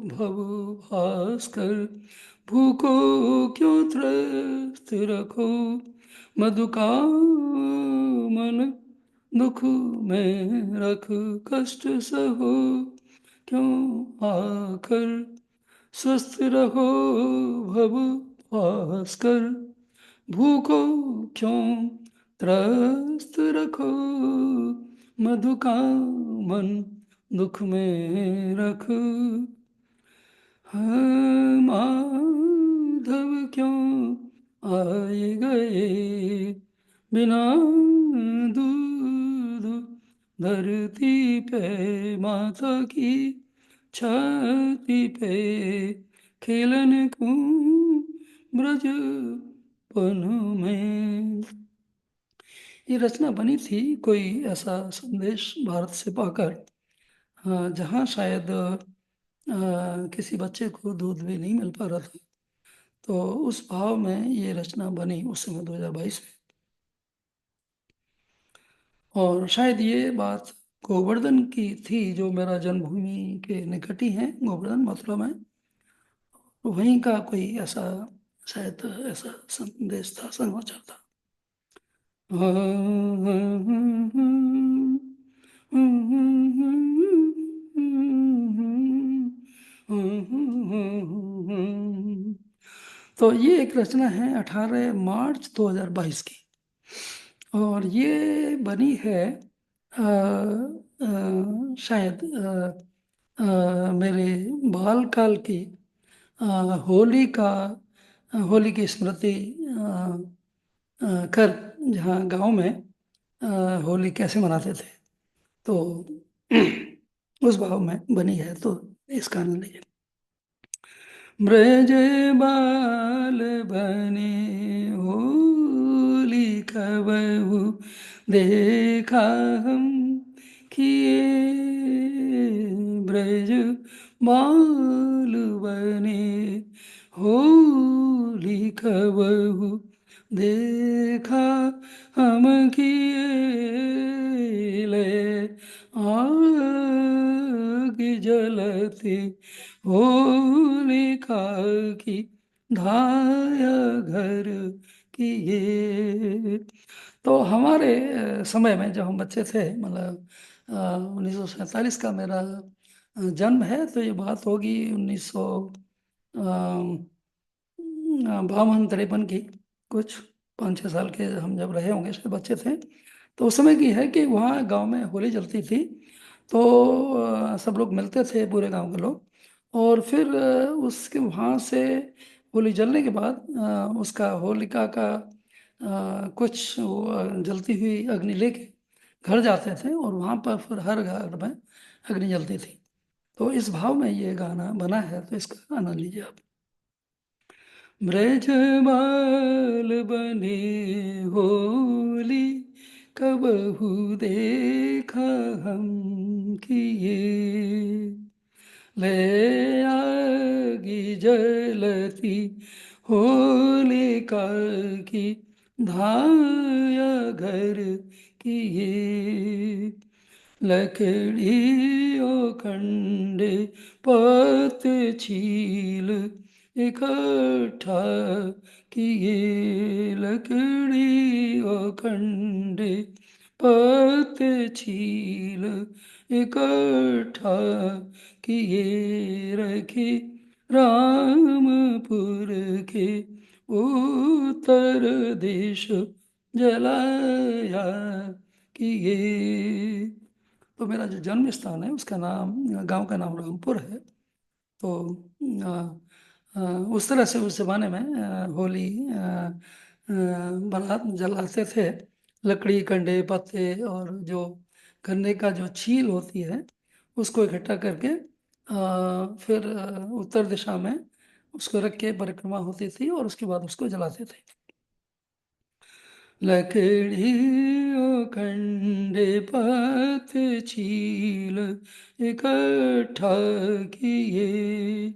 भव भास्कर, भूखो क्यों त्रस्त रखो, मधु का मन दुख में रख कष्ट सहो, क्यों आकर स्वस्थ रहो भव भास्कर, भूखो क्यों त्रस्त रखो मधु का मन दुख में रख। हाँ, माधव क्यों आए गए बिना दूध धरती पे, माता की छाती पे खेलन को ब्रज पन में। ये रचना बनी थी कोई ऐसा संदेश भारत से पाकर, जहाँ शायद किसी बच्चे को दूध भी नहीं मिल पा रहा था। तो उस भाव में ये रचना बनी उस समय 2022 में। और शायद ये बात गोवर्धन की थी, जो मेरा जन्मभूमि के निकट ही है गोवर्धन, मथुरा में। तो वहीं का कोई ऐसा शायद ऐसा संदेश था, समाचार था। तो ये एक रचना है 18 मार्च 2022 की, और ये बनी है शायद मेरे बालकाल की अ, होली का होली की स्मृति कर, जहाँ गांव में अ, होली कैसे मनाते थे, तो उस भाव में बनी है, तो इसका आनंद लीजिए। ब्रज बाल बने होली कबहू देखा हम किए, ब्रज बाल बने होली कबहू देखा हम किए, ले आग जलती होलिका की धाया घर की ये। तो हमारे समय में जब हम बच्चे थे, मतलब 1947 का मेरा जन्म है, तो ये बात होगी 1952 की, कुछ 5-6 साल के हम जब रहे होंगे, शायद बच्चे थे। तो उस समय की है कि वहाँ गांव में होली जलती थी, तो सब लोग मिलते थे, पूरे गांव के लोग। और फिर उसके वहाँ से होली जलने के बाद उसका होलिका का कुछ वो जलती हुई अग्नि लेके घर जाते थे, और वहाँ पर फिर हर घर में अग्नि जलती थी। तो इस भाव में ये गाना बना है, तो इसका आनंद लीजिए आप। ब्रजबाल बने होली कबहू देखा हम किए, ले आगी जलती होलिका की धाया घर किए, लकड़ियों खंडे पत छील इकट्ठा किए, लकड़ियों खंडे पत छील इकट्ठा किए, रखी रामपुर के उत्तर दिश जलाया किए। तो मेरा जो जन्म स्थान है, उसका नाम, गांव का नाम रामपुर है। तो अ, उस तरह से उस जमाने में होली बना जलाते थे, लकड़ी कंडे पत्ते, और जो गन्ने का जो छील होती है उसको इकट्ठा करके फिर उत्तर दिशा में उसको रख के परिक्रमा होती थी, और उसके बाद उसको जलाते थे। लकड़ियों कंडे पत छील इकट्ठा किए,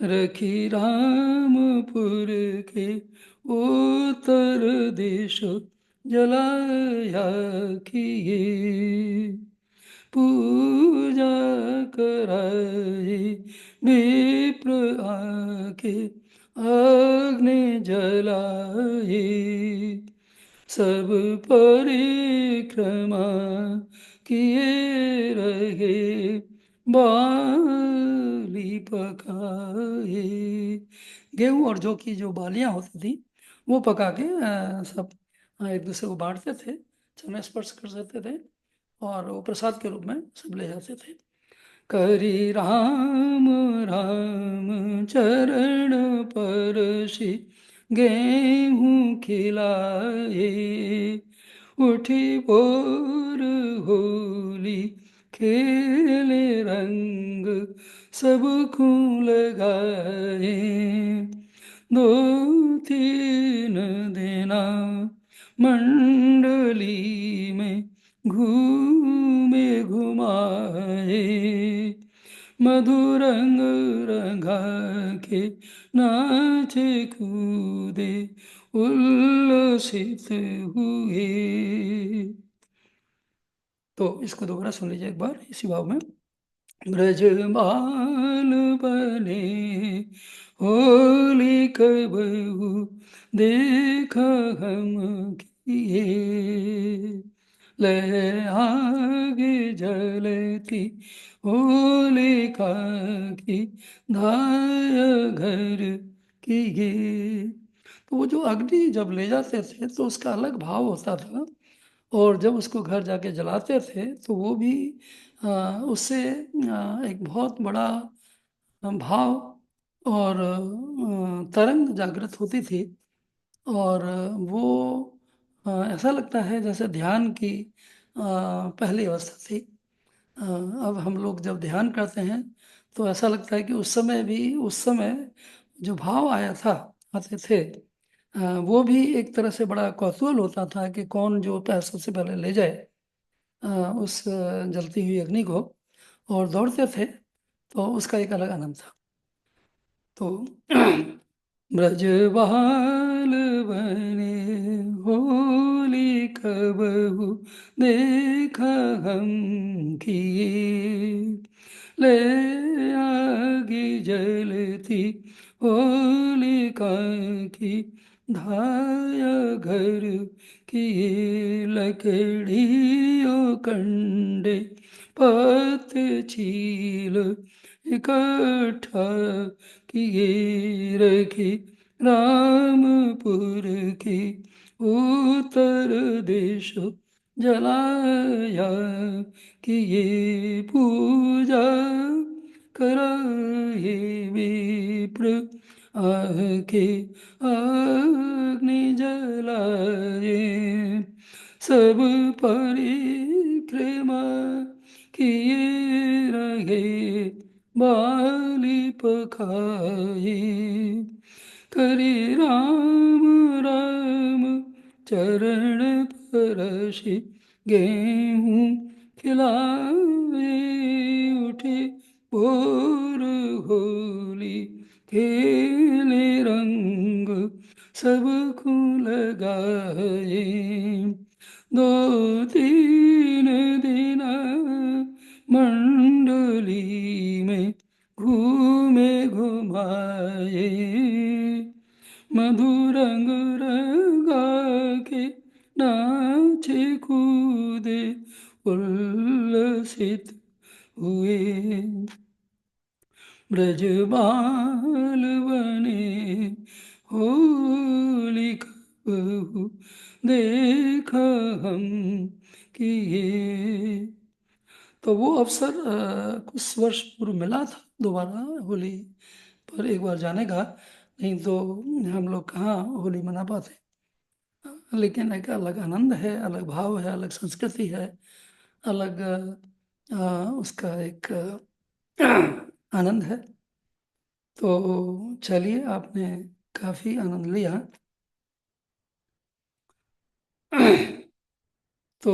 रखी रामपुर के उत्तर दिश जलाया किए, पूजा कराए विप्र आके अग्नि जलाए, सब परिक्रमा किए रहे बाली पकाए। गेहूं और जौ की जो बालियां होती थी वो पका के सब एक दूसरे को बांटते थे, चरण स्पर्श कर सकते थे और वो प्रसाद के रूप में सब ले जाते थे। करी राम राम चरण परसि गेहूं खिलाए। उठी भोर होली खेले रंग सबको लगाए। दो तीन दिना मंडली में घूमे घुमाए। मधुरंग रंगा के नाचे कूदे उल्लसित हुए। तो इसको दोबारा सुन लीजिए एक बार इसी भाव में। ब्रजबाल बने होली कबहू देखा हम किए। ले आगे जलती होलिका की धाय घर की ये। तो वो जो अग्नि जब ले जाते थे तो उसका अलग भाव होता था, और जब उसको घर जाके जलाते थे तो वो भी उससे एक बहुत बड़ा भाव और तरंग जागृत होती थी। और वो ऐसा लगता है जैसे ध्यान की पहली अवस्था थी। अब हम लोग जब ध्यान करते हैं तो ऐसा लगता है कि उस समय भी, उस समय जो भाव आया था, आते थे, वो भी एक तरह से बड़ा कौतूहल होता था कि कौन जो सबसे पहले ले जाए उस जलती हुई अग्नि को, और दौड़ते थे। तो उसका एक अलग आनंद था। तो ब्रजबाल बने होली कबहू देखा हम किए। ले आगे जलती होलिका की धाया घर की। लकड़ियों कंडे पत छील इकट्ठा किए रखी रामपुर की उत्तर दिश जलाया। कि ये पूजा कराए विप्र आह के अग्नि जलाए। सब परिक्रमा किए रहे बाली पखाए। करी राम राम चरण परसि गेहूं खिलाए। उठे भोर होली खेले रंग सबको लगाए। दो तीन दिन मंडली में घूमे घुमाए। मधुरंग रंगा के नाचे कूदे उल्लसित हुए। ब्रजबाल बने होली कबहू देखा हम किए। तो वो अवसर कुछ वर्ष पूर्व मिला था दोबारा होली पर एक बार जाने का। नहीं तो हम लोग कहाँ होली मना पाते। लेकिन एक अलग आनंद है, अलग भाव है, अलग संस्कृति है, अलग उसका एक आनंद है। तो चलिए, आपने काफी आनंद लिया। तो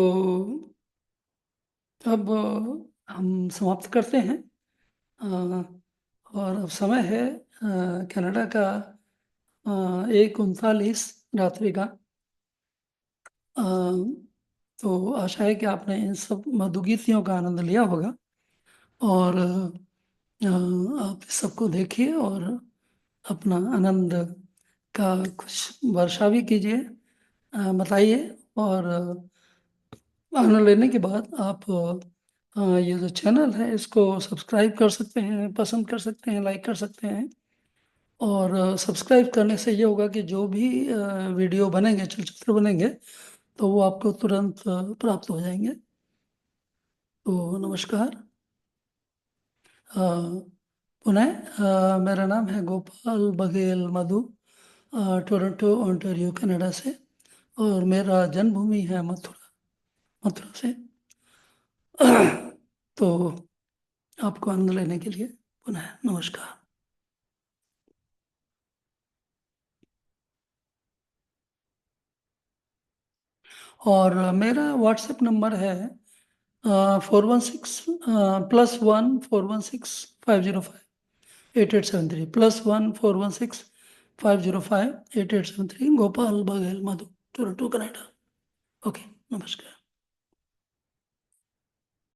अब हम समाप्त करते हैं। और अब समय है कनाडा का 1:39 रात्रि का। अ, तो आशा है कि आपने इन सब मधुगीतियों का आनंद लिया होगा। और आप सबको देखिए और अपना आनंद का कुछ वर्षा भी कीजिए, बताइए। और आनंद लेने के बाद आप ये जो चैनल है इसको सब्सक्राइब कर सकते हैं, पसंद कर सकते हैं, लाइक कर सकते हैं। और सब्सक्राइब करने से ये होगा कि जो भी वीडियो बनेंगे, चलचित्र बनेंगे, तो वो आपको तुरंत प्राप्त हो जाएंगे। तो नमस्कार। अ, पुनः मेरा नाम है गोपाल बघेल मधु, टोरंटो ओंटारियो कनाडा से। और मेरा जन्मभूमि है मथुरा, मथुरा से। तो आपको आनंद लेने के लिए पुनः नमस्कार। और मेरा व्हाट्सएप नंबर है 416 +1 416 505 8873 +1 416 505 8873, गोपाल बघेल मधु, टोरंटो कनाडा। ओके, नमस्कार।